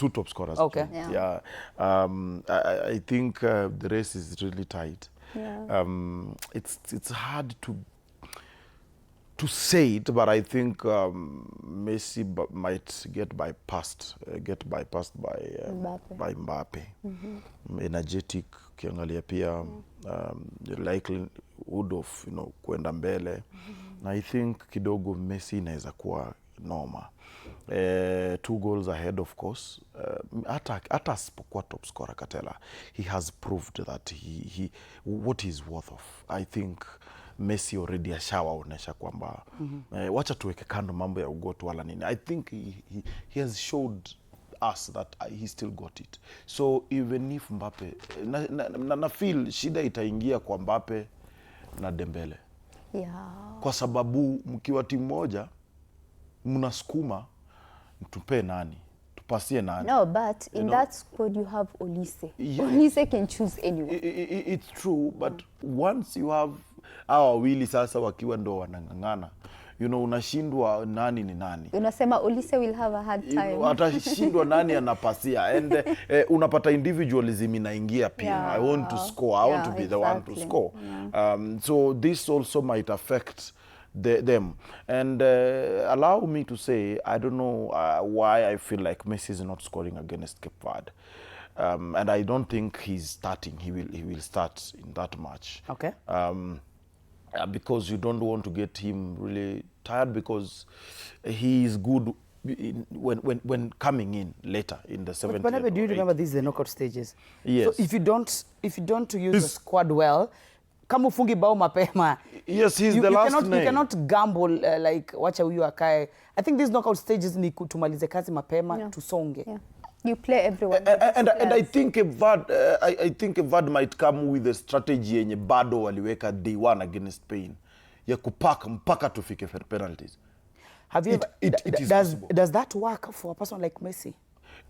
top scorers. Okay. Yeah. I think the race is really tight. Yeah. It's hard to say it, but I think Messi might get bypassed by Mbappe. Energetic, ukiangalia pia likelihood of kwenda mbele. Na I think kidogo Messi inaweza kuwa noma. 2 goals ahead, of course. Hata asipokuwa top scorer Katela, he has proved that he what he's worth of. I think Messi already ashawaonesha kwamba wacha tuweke kando mambo ya ugotu wala nini. I think he has showed us that he still got it. So even if Mbappe na feel shida itaingia kwa Mbappe na Dembele. Yeah. Kwa sababu mkiwa timu moja mnasukuma tupe nani? Tupasie nani? No, but in that squad you have Olise. Yes. Olise can choose anyone. It's true, but once you have hawa wawili sasa wakiwa ndo wanang'ang'ana, unashindwa nani ni nani. Unasema Olise will have a hard time. Atashindwa nani anapasia. And unapata individualism inaingia pia. Yeah. I want to score. I want to be the one to score. Yeah. So this also might affect them. And allow me to say, I don't know why I feel like Messi is not scoring against Cape Verde. And I don't think he's starting. He will start in that match. Okay. Because you don't want to get him really tired, because he is good when coming in later in the 70th. But do you remember these are the knockout stages? Yes. So if you don't use the squad well, kama ufungi bao mapema. Yes, he's the last name. You cannot gamble like wacha huyu akae. I think these knockout stages ni tumalize kazi mapema tusonge. Yeah. You play everyone. And I think Vard might come with a strategy yenye bado waliweka day one against Spain ya kupaka mpaka tufike penalties. Have you does that work for a person like Messi?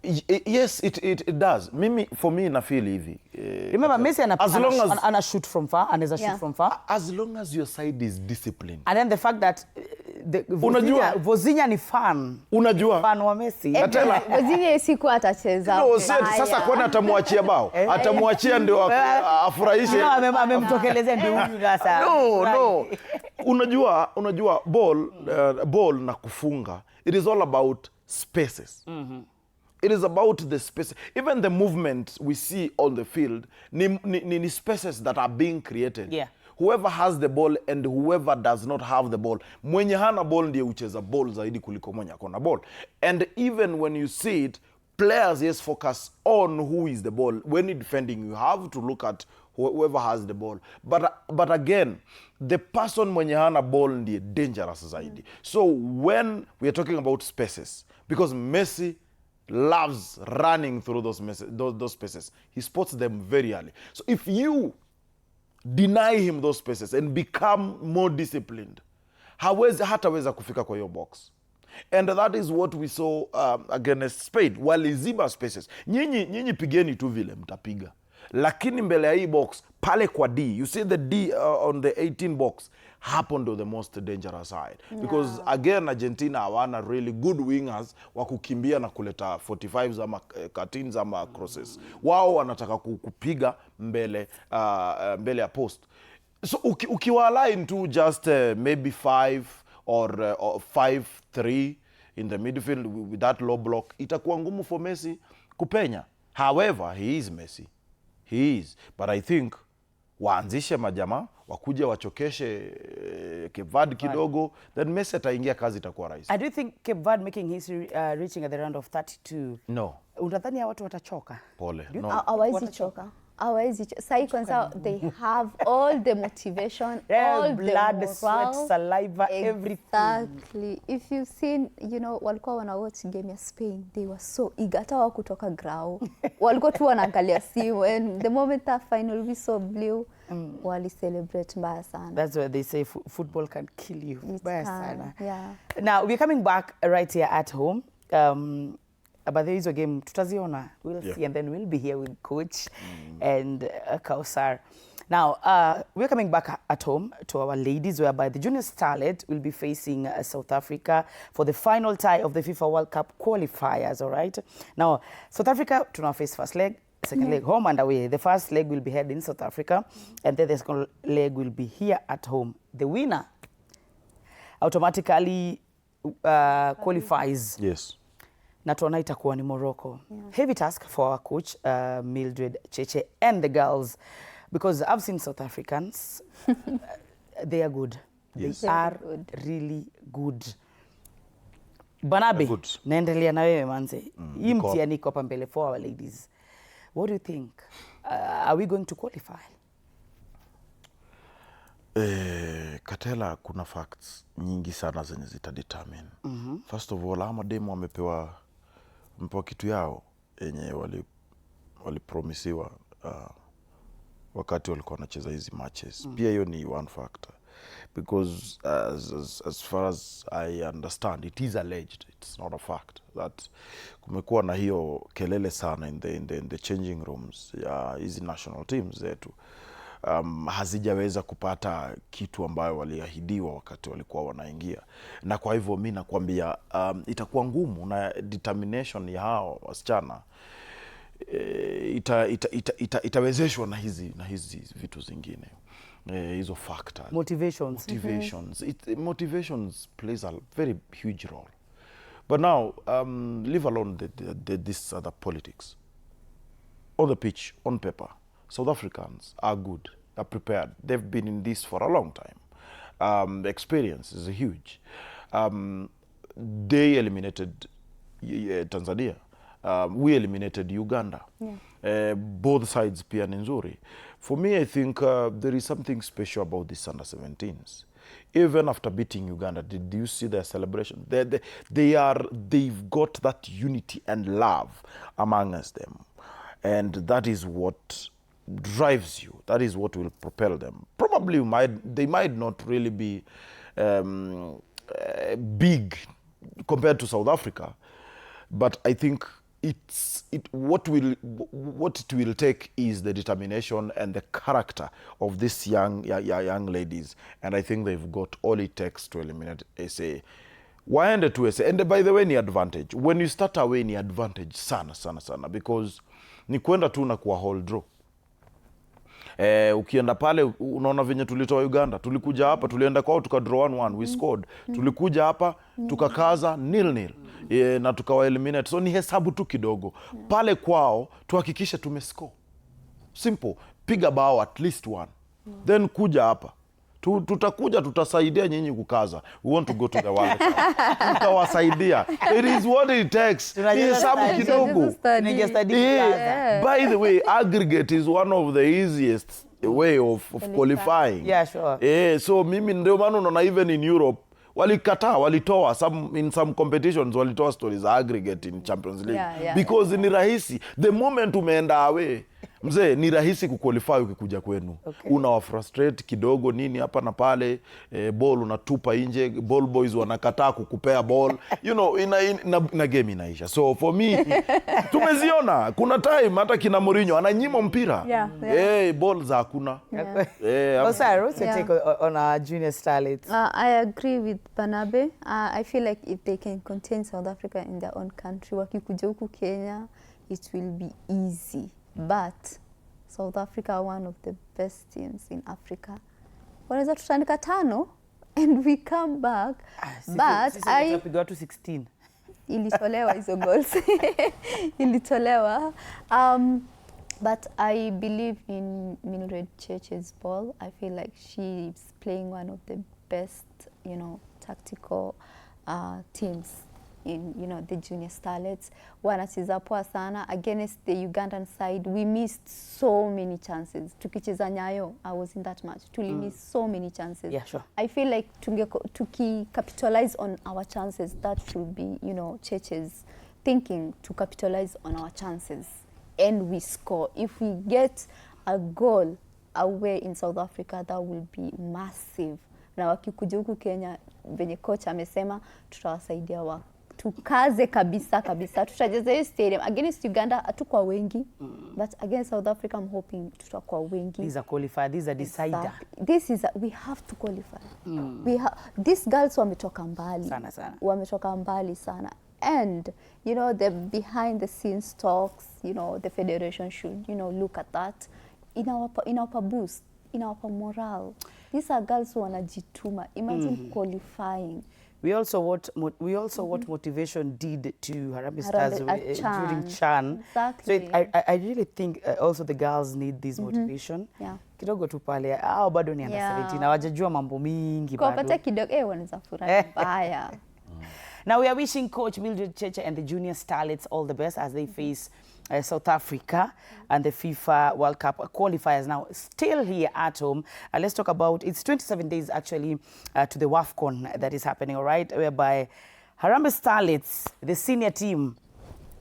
Yes, it does. For me na feel hivi. Remember Messi ana shoot from far, anaweza shoot from far. As long as your side is disciplined. And then the fact that Vozinha ni fan. Unajua? Fan wa Messi. Vozinha siku atacheza. No, sasa kwani atamwachia bao? Atamwachia ndio afurahishe. No, amemtokelezea ndio huyu sasa. No. Unajua ball na kufunga. It is all about spaces. It is about the space. Even the movement we see on the field, ni spaces that are being created. Yeah. Whoever has the ball and whoever does not have the ball. Mwenye hana ball ndiye ucheza ball zaidi kuliko mwenye akona ball. And even when you see it, players focus on who is the ball. When you're defending, you have to look at whoever has the ball. But again, the person mwenye hana ball ndiye dangerous zaidi. So when we are talking about spaces, because Messi loves running through those spaces. He spots them very early. So if you deny him those spaces and become more disciplined, hataweza kufika kwa hiyo box. And that is what we saw against Spain. Waliziba spaces. Nyinyi pigeni tu vile mtapiga. Lakini mbele ya hii box, pale kwa D, you see the D on the 18 box, happen to the most dangerous side. Yeah. Because again, Argentina hawana really good wingers wa kukimbia na kuleta 45s ama 13s ama crosses. Wao wanataka kupiga mbele ya post. So ukiwa align to just maybe 5 or 5-3 in the midfield with that low block, itakuwa ngumu for Messi kupenya. However, he is Messi. He is. But I think waanzishe majama, wakuja wachokeshe Cape Verde kidogo, then Messi ataingia kazi itakuwa rahisi. I do think Cape Verde making history reaching at the round of 32. No. Unadhani watu watachoka? Pole. No. Hawezi choka. Sai kwanza they have all the motivation, all blood, the sweat, saliva, everything. Exactly. If you've seen, walikuwa wana watch game ya Spain, they were so eager. Hata wakutoka grau. Walikuwa tu wanaangalia simu, and the moment that final we saw blue, wali celebrate mbaya sana. That's why they say football can kill you. Mbaya sana. Yeah. Now we're coming back right here at home. But there is a game tutaziona. We'll see, and then we'll be here with Coach and Kausar. Now, we're coming back at home to our ladies, whereby the Junior Starlet will be facing South Africa for the final tie of the FIFA World Cup qualifiers, all right? Now, South Africa to now face first leg, second leg home and away. The first leg will be held in South Africa, and then the second leg will be here at home. The winner automatically qualifies. Yes. Na tuona itakuwa ni Morocco. Heavy task for our coach, Mildred Cheche, and the girls, because I've seen South Africans. They are good. Yes. They are really good. Banabe, naendelea na wewe manze. Hii mtihani iko hapa mbele for our ladies. What do you think? Are we going to qualify? Katela, kuna facts nyingi sana zenye zitadetermine. First of all, ama demo wamepewa kitu yao yenye walipromisiwa wakati walikuwa wanacheza hizi matches. Pia hiyo ni one factor. Because as far as I understand, it is alleged, it's not a fact, that kumekuwa na hiyo kelele sana in the changing rooms ya hizi national teams zetu. Hazijaweza kupata kitu ambayo waliahidiwa wakati walikuwa wanaingia, na kwa hivyo mimi nakwambia itakuwa ngumu, na determination ya hao wasichana itawezeshwa na hizi vitu zingine, hizo factors, motivations plays a very huge role. But now leave alone this other politics. On the pitch, on paper, South Africans are good, are prepared. They've been in this for a long time. The experience is huge. They eliminated Tanzania. We eliminated Uganda. Both sides pia ni nzuri. For me, I think there is something special about these under-17s. Even after beating Uganda, did you see their celebration? They've got that unity and love amongst them. And that is what drives you. That is what will propel them. Probably they might not really be big compared to South Africa, but I think what it will take is the determination and the character of these young ladies, and I think they've got all it takes to eliminate SA. Waende to SA, and by the way, ni advantage. When you start away, ni advantage sana because ni kwenda tu na kuwa hold draw. Ukienda pale unaona venye tulitoa Uganda, tulikuja hapa, tulienda kwao tuka draw 1-1, we scored. Tulikuja hapa tukakaza 0-0 na tukawa eliminate. So ni hesabu tu kidogo. Pale kwao tuhakikishe tumescore. Simple, piga bao at least 1. Then kuja hapa. Tutakuja tutasaidia nyinyi kukaza. We want to go to the World Cup. Tutawasaidia. It is what it takes. Ni hesabu kidogo. By the way, aggregate is one of the easiest way of qualifying. Yeah, sure. So mimi ndio maana unaona even in Europe walikataa, walitoa in some competitions, walitoa stories aggregate in Champions League because ni rahisi. The moment umeenda away, mzee, ni rahisi kuqualify ukikuja kwenu. Unawa frustrate kidogo nini hapa na pale, ball unatupa nje, ball boys wanakataa kukupea ball, you know, na game inaisha. So for me, tumeziona kuna time hata kina Mourinho ananyima mpira. Ball za hakuna. Osara, what's your take on our Junior Starlets? I agree with Banabe. I feel like if they can contain South Africa in their own country, wakikuja huku Kenya, it will be easy. But South Africa are one of the best teams in Africa. Wanaweza tutandika 5 and we come back. But we got to 16. Ilitolewa hizo goals. Ilitolewa. But I believe in Mildred Cheche's ball. I feel like she's playing one of the best, tactical teams in, the Junior Starlets. Wanacheza poa sana. Against the Ugandan side, we missed so many chances. Tukicheza Nyayo, I was in that match. We missed so many chances. Yeah, sure. I feel like to capitalize on our chances, that should be, Cheche's thinking, to capitalize on our chances. And we score. If we get a goal away in South Africa, that will be massive. Na wakikuja huku Kenya, venye coach amesema, tutawasaidia tukaze kabisa kabisa. Tutacheza hiyo stadium against Uganda, hatukuwa wengi, but against South Africa I'm hoping tutakuwa wengi. These are qualified, these are decider. This is we have to qualify. These girls wametoka mbali sana. Wametoka mbali sana. And you know, the behind the scenes talks, you know, the federation should, you know, look at that. Inawapa boost, inawapa morale. These are girls who wanajituma. Imagine qualifying. We also what motivation did to Harambee Stars during CHAN. Exactly. So I really think also the girls need this motivation. Yeah. Kidogo tu pale hao bado ni under 17 hawajajua mambo mingi bado. Kwa pata kidogo wanaweza furahi mbaya. Now we are wishing Coach Mildred Cheche and the junior Starlets all the best as they face South Africa and the FIFA World Cup qualifiers now still here at home. Let's talk about, it's 27 days actually to the WAFCON that is happening, all right, whereby Harambee Starlets, the senior team,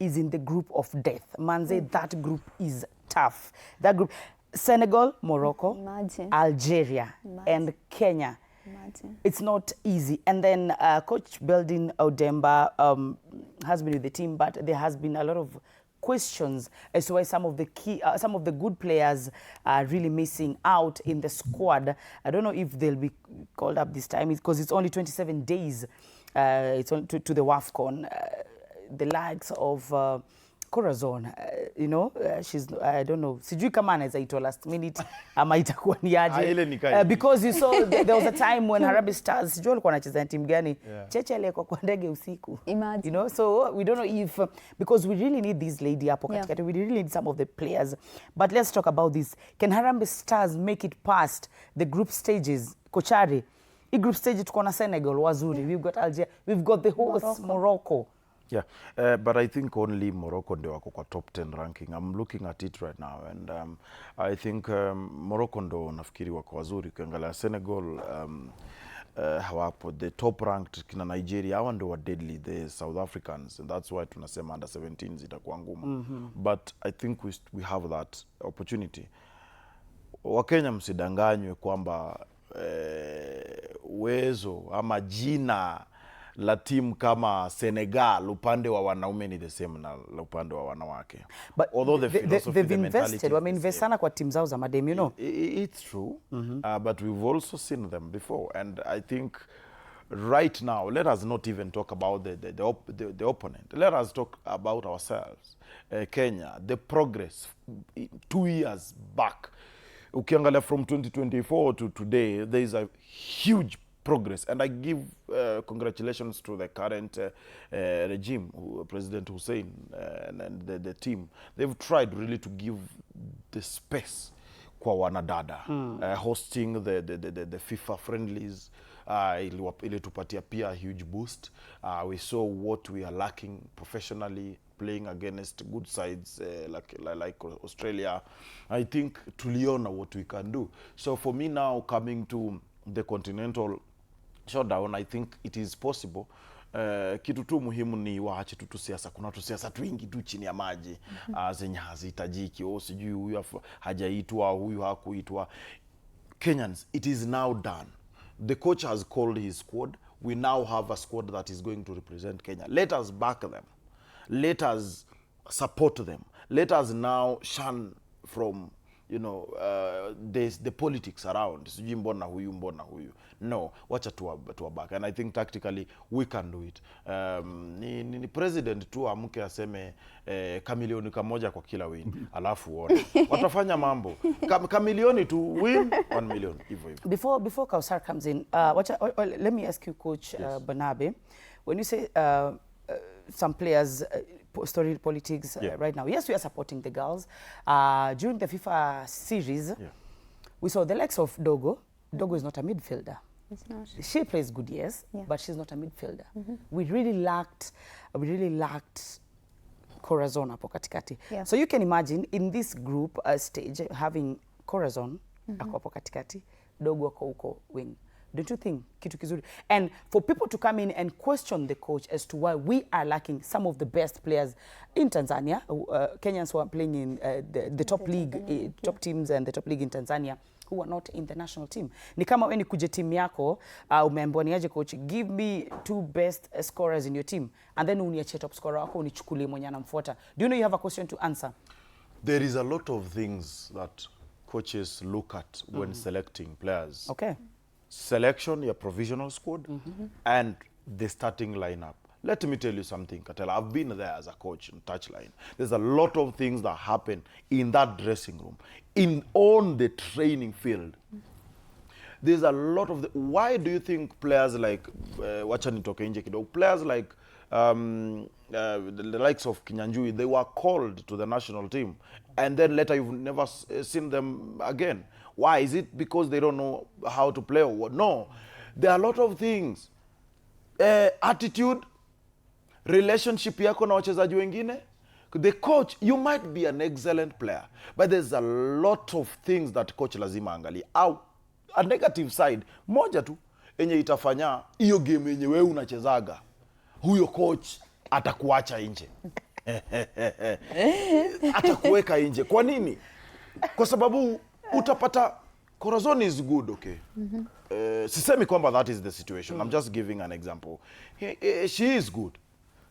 is in the group of death. Manze, that group is tough. That group, Senegal, Morocco, Algeria, and Kenya. Imagine. It's not easy. And then Coach Beldin Odemba has been with the team, but there has been a lot of questions as to why some of the good players are really missing out in the squad. I don't know if they'll be called up this time because it's only 27 days it's on to the WAFCON. The likes of Corazon, you know, she's, I don't know, sijui kama anaweza ito last minute ama itakuwa ni aje. Because you saw there was a time when Harambee Stars, sijui alikuwa anacheza na timu gani, Cheche alikuwa kwa ndege usiku. Imagine. You know, so we don't know if, because we really need this lady hapo katikati, we really need some of the players. But let's talk about this. Can Harambee Stars make it past the group stages? Kochari, in group stage tuko na Senegal, wazuri, we've got Algeria, we've got the host Morocco. Yeah, but I think only Morocco ndio wako kwa top 10 ranking. I'm looking at it right now, and I think Morocco ndo nafikiri wako wazuri. Ukiangalia Senegal hawapo. The top ranked kina Nigeria, hawa ndo wa deadly, the South Africans, and that's why tunasema under 17 zitakuwa ngumu. But I think we have that opportunity. Wakenya msidanganywe kwamba uwezo ama jina la timu kama Senegal upande wa wanaume ni the same na upande wa wanawake. But although the philosophy, they've the invested, wameinvest sana kwa timu zao za madem, you know. It's true, but we've also seen them before, and I think right now, let us not even talk about the opponent. Let us talk about ourselves. Kenya, the progress 2 years back. Ukiangalia from 2024 to today, there is a huge progress, and I give congratulations to the current regime, President Hussein and the team. They've tried really to give the space kwa wanadada, hosting the FIFA friendlies. Ilitupatia pia a huge boost. We saw what we are lacking professionally, playing against good sides like Australia. I think tuliona what we can do. So for me now, coming to the continental showdown, I think it is possible. Kitu tu muhimu ni waache tu siasa. Kuna tu siasa twingi tu chini ya maji zenye hazihitajiki. Sijui huyu hajaitwa, huyu hakuitwa. Kenyans, it is now done. The coach has called his squad. We now have a squad that is going to represent Kenya. Let us back them. Let us support them. Let us now shun from, you know, the politics around. Sijui mbona huyu. No, wacha tuwa back. And I think tactically we can do it. Ni president tu amke aseme kamilioni kamoja kwa kila win. Alafu one. Watafanya mambo. Kamilioni tu win 1 million. Hivyo. Before Kausar comes in, let me ask you, Coach Banabe, when you say some players story politics right now. Yes, we are supporting the girls. During the FIFA series, we saw the likes of Dogo. Dogo is not a midfielder. It's not. She plays good, yes, but she's not a midfielder. We really lacked Corazon hapo katikati. So you can imagine in this group stage having Corazon hapo katikati, Dogo ako huko wing. Don't you think kitu kizuri? And for people to come in and question the coach as to why we are lacking some of the best players in Tanzania, Kenyans who are playing in the top league, top teams and the top league in Tanzania, who are not in the national team. Ni kama wewe ni kuje team yako, umeambiwa ni aje coach, give me 2 best scorers in your team, and then uniachie top scorer wako unichukulie mwenye anamfuata. Do you know you have a question to answer? There is a lot of things that coaches look at when selecting players. Okay. Selection, your provisional squad, and the starting lineup. Let me tell you something, Katela. I've been there as a coach in touchline. There's a lot of things that happen in that dressing room, on the training field. There's a lot of why do you think players like players like the likes of Kinyanjui, they were called to the national team, and then later you've never seen them again? Why? Is it because they don't know how to play or what? No, there are a lot of things. Attitude, relationship yako na wachezaji wengine. The coach, you might be an excellent player, but there's a lot of things that coach lazima angalia. A negative side, moja tu, enye itafanya, iyo game enye wewe unachezaga, huyo coach atakuacha nje. Atakuweka nje. Kwa nini? Kwa sababu utapata, Corazon is good, okay? Sisemi kwamba that is the situation. I'm just giving an example. She is good.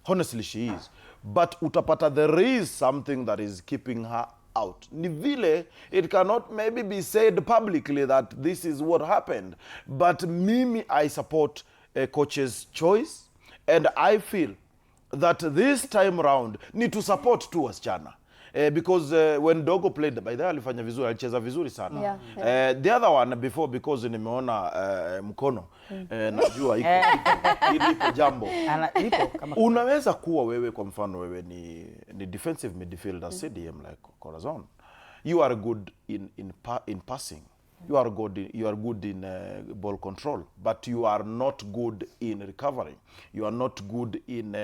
Honestly, she is. But utapata there is something that is keeping her out. Ni vile, it cannot maybe be said publicly that this is what happened. But mimi, I support a coach's choice. And I feel that this time round, need to support tu wasichana. Because when Dogo played, by the way, alifanya vizuri, alicheza vizuri sana. The other one before, because nimeona mkono, najua iko jambo. Unaweza kuwa wewe kwa mfano wewe ni defensive midfielder, CDM like Corazon. You are good in passing. You are good in ball control, but you are not good in recovering. You are not good in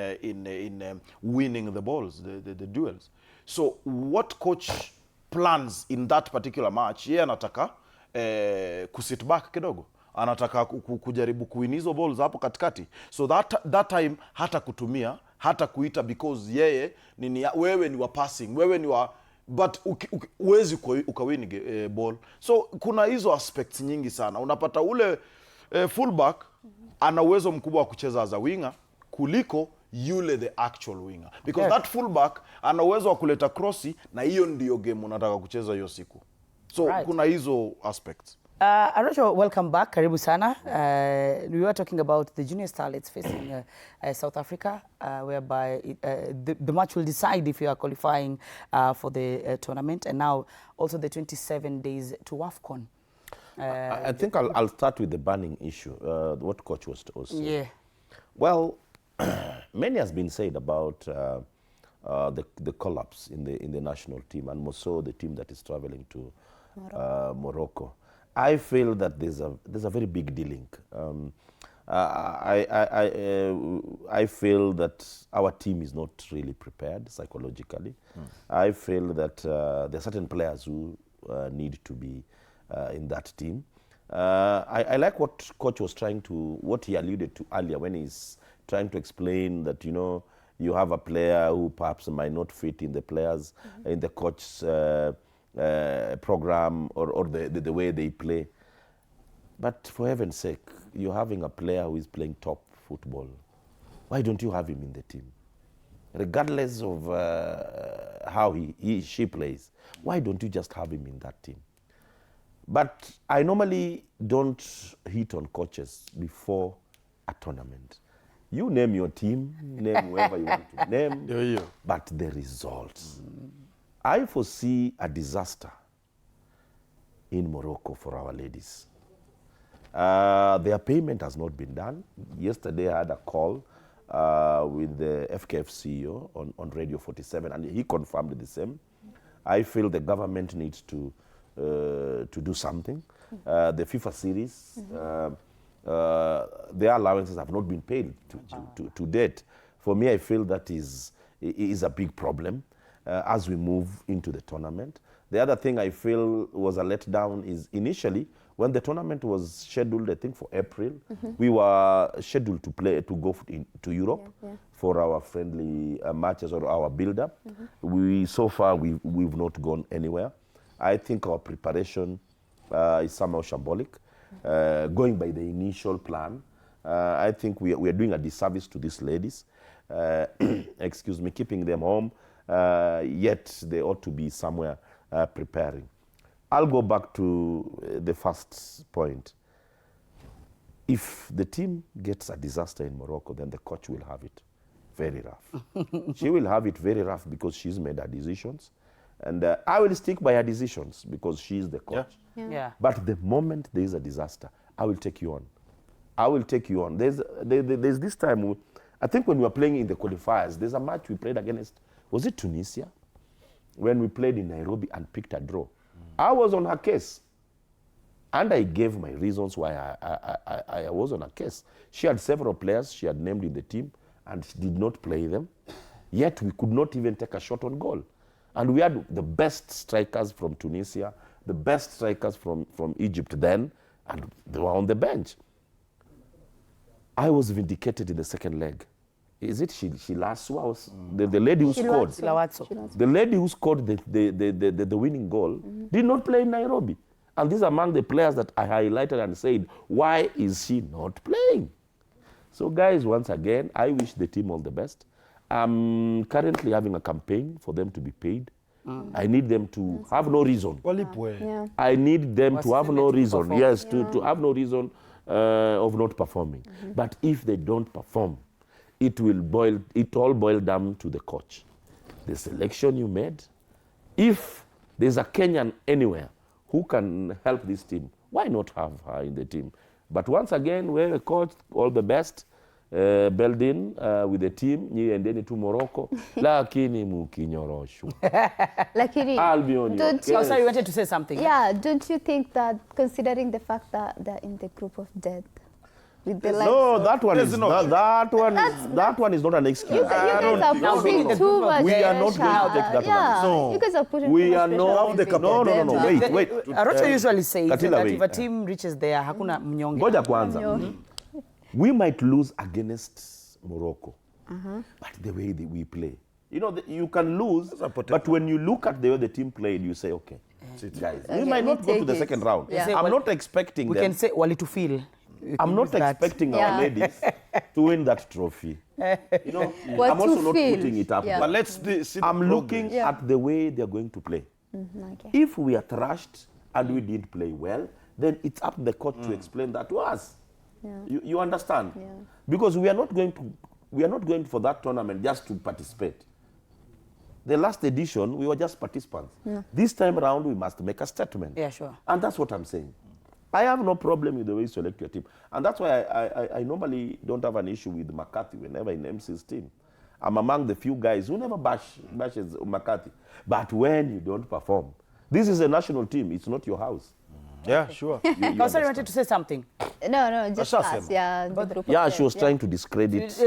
winning the balls, the duels. So what coach plans in that particular match? Yeye anataka kusit back kidogo. Anataka kujaribu kuwin hizo balls hapo katikati. So that time hata kutumia, hata kuita, because yeye wewe ni wa passing, wewe ni wa, but uwezi ukawini ball. So kuna hizo aspects nyingi sana. Unapata ule fullback ana uwezo mkubwa wa kucheza as a winger kuliko yule the actual winger, because that fullback ana uwezo wa kuleta crossi, na hiyo ndio game unataka kucheza hiyo siku. So kuna hizo aspects. Arajo, welcome back. Karibu sana. We were talking about the junior starlets facing South Africa, whereby the match will decide if you are qualifying for the tournament, and now also the 27 days to AFCON. I think I'll start with the banning issue, what coach was saying. Yeah. Well, many has been said about the collapse in the national team, and more so the team that is traveling to Morocco. I feel that there's a very big de-link. I feel that our team is not really prepared psychologically. I feel that there are certain players who need to be in that team. I like what coach was what he alluded to earlier when he's trying to explain that, you know, you have a player who perhaps might not fit in the players, in the coach's program or the way they play. But for heaven's sake, you're having a player who is playing top football. Why don't you have him in the team? Regardless of how she plays, why don't you just have him in that team? But I normally don't hit on coaches before a tournament. You name your team, name whoever you want to name, but the results. I foresee a disaster in Morocco for our ladies. Their payment has not been done. Yesterday I had a call with the FKF CEO on Radio 47, and he confirmed the same. I feel the government needs to do something. The FIFA series, their allowances have not been paid to date. For me, I feel that is a big problem as we move into the tournament. The other thing I feel was a letdown is initially when the tournament was scheduled, I think for April, we were scheduled to go to Europe for our friendly matches or our build-up. So far we've not gone anywhere. I think our preparation is somehow shambolic. Going by the initial plan, I think we are doing a disservice to these ladies. Excuse me, keeping them home, yet they ought to be somewhere preparing. I'll go back to the first point. If the team gets a disaster in Morocco, then the coach will have it very rough. She will have it very rough because she's made her decisions. And I will stick by her decisions because she's the coach. Yeah. But the moment there is a disaster, I will take you on. I will take you on. There's this time, I think when we were playing in the qualifiers, there's a match we played against, was it Tunisia? When we played in Nairobi and picked a draw. I was on her case. And I gave my reasons why I was on her case. She had several players she had named in the team and she did not play them. Yet we could not even take a shot on goal. And we had the best strikers from Tunisia, the best strikers from Egypt then, and they were on the bench. I was vindicated in the second leg. Is it Shilaswa? The lady who scored. The lady who scored the winning goal did not play in Nairobi. And these are among the players that I highlighted and said, why is she not playing? So guys, once again, I wish the team all the best. I'm currently having a campaign for them to be paid. I need them to have no reason. Yeah. I need them to have no reason. Yes, to have no reason of not performing. But if they don't perform, it all boil down to the coach. The selection you made. If there's a Kenyan anywhere who can help this team, why not have her in the team? But once again, we're a coach, all the best. Beldin with the team, nyi endeni to Morocco, lakini mukinyoroshwa. I'll be on you. Oh, sorry, you wanted to say something. Yeah, don't you think that considering the fact that they're in the group of death, with the no, that one is not. That one is not an excuse. You guys are pushing too much. We are not going to take that one. No. You guys are putting we too are much pressure. No. Wait. Arocho usually says that if a team reaches there, hakuna mnyonge. Ngoja kwanza. We might lose against Morocco, but the way that we play, you know, you can lose, but when you look at the way the team played, you say, okay, guys, we might not go to the second round. Yeah. I'm not expecting them. We can say, wali to feel. I'm not expecting our ladies to win that trophy. You know, I'm also not putting it up. But let's see. I'm looking at the way they're going to play. If we are thrashed and we didn't play well, then it's up to the coach to explain that to us. You understand? Because we are not going for that tournament just to participate. The last edition, we were just participants. This time around, we must make a statement. Yeah, sure. And that's what I'm saying. I have no problem with the way you select your team. And that's why I normally don't have an issue with McCarthy whenever he names his team. I'm among the few guys who never bashes McCarthy. But when you don't perform, this is a national team. It's not your house. Yeah, sure. You wanted to say something? No, just us. Yeah, the group yeah, of she was trying to discredit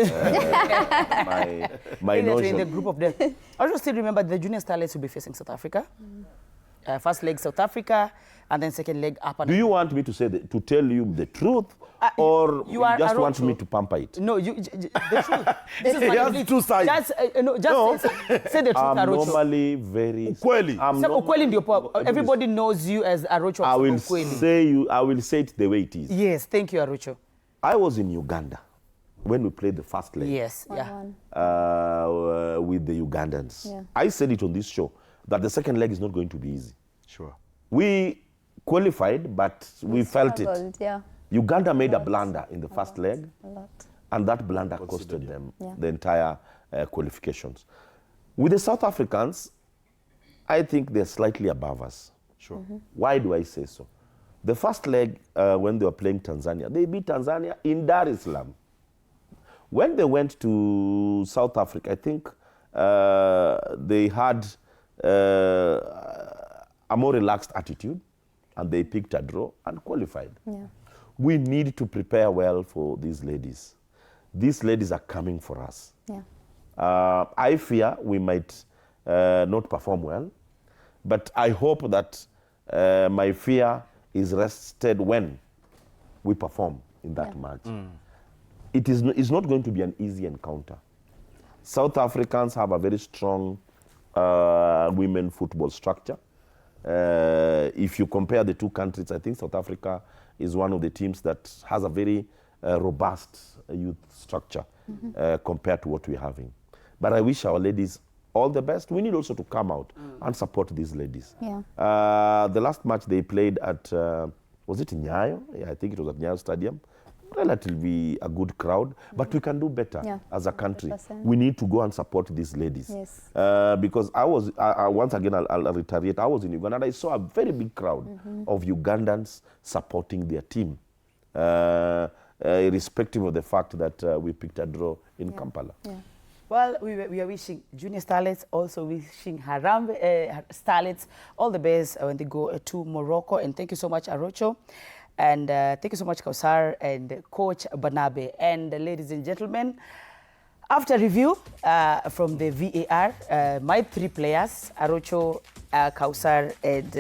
my notion. In the group of death. I also still remember the junior Starlets will be facing South Africa. First leg South Africa, and then second leg up and do you want me to say to tell you the truth, or you just want me to pamper it? No, the truth. This is two sides. Say the truth, I'm Arocho. Normally very Ukweli. Everybody knows you as Arocho. I will say it the way it is. Yes, thank you, Arocho. I was in Uganda when we played the first leg. Yes, with the Ugandans. Yeah. I said it on this show that the second leg is not going to be easy. Sure. We qualified, but we felt it. Yeah. Uganda made a blunder in the first leg, and that blunder costed them the entire qualifications. With the South Africans, I think they're slightly above us. Sure. Why do I say so? The first leg, when they were playing Tanzania, they beat Tanzania in Dar es Salaam. When they went to South Africa, I think they had a more relaxed attitude, and they picked a draw and qualified. Yeah. We need to prepare well for these ladies. These ladies are coming for us. Yeah. I fear we might not perform well, but I hope that my fear is rested when we perform in that match. It's not going to be an easy encounter. South Africans have a very strong women football structure. If you compare the two countries, I think South Africa is one of the teams that has a very robust youth structure compared to what we're having. But I wish our ladies all the best. We need also to come out and support these ladies. Yeah. The last match they played at, was it Nyayo? Yeah, I think it was at Nyayo Stadium. Relatively a good crowd, but we can do better as a country. 100%. We need to go and support these ladies. Yes. Because once again, I'll reiterate, I was in Uganda and I saw a very big crowd of Ugandans supporting their team, irrespective of the fact that we picked a draw in Kampala. Yeah. Well, we are wishing Junior Starlets, also wishing Harambe Starlets all the best when they go to Morocco. And thank you so much, Arocho. And thank you so much, Kausar and Coach Banabe. And ladies and gentlemen, after review from the VAR, my three players, Arocho, Kausar and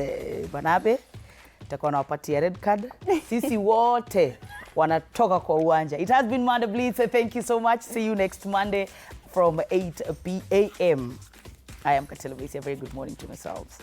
Banabe, takuwa nawapatia red card. Sisi wote wanatoka kwa uwanja. It has been Monday Blitz. Thank you so much. See you next Monday from 8 p.m. I am Katela Vesi. A very good morning to yourselves.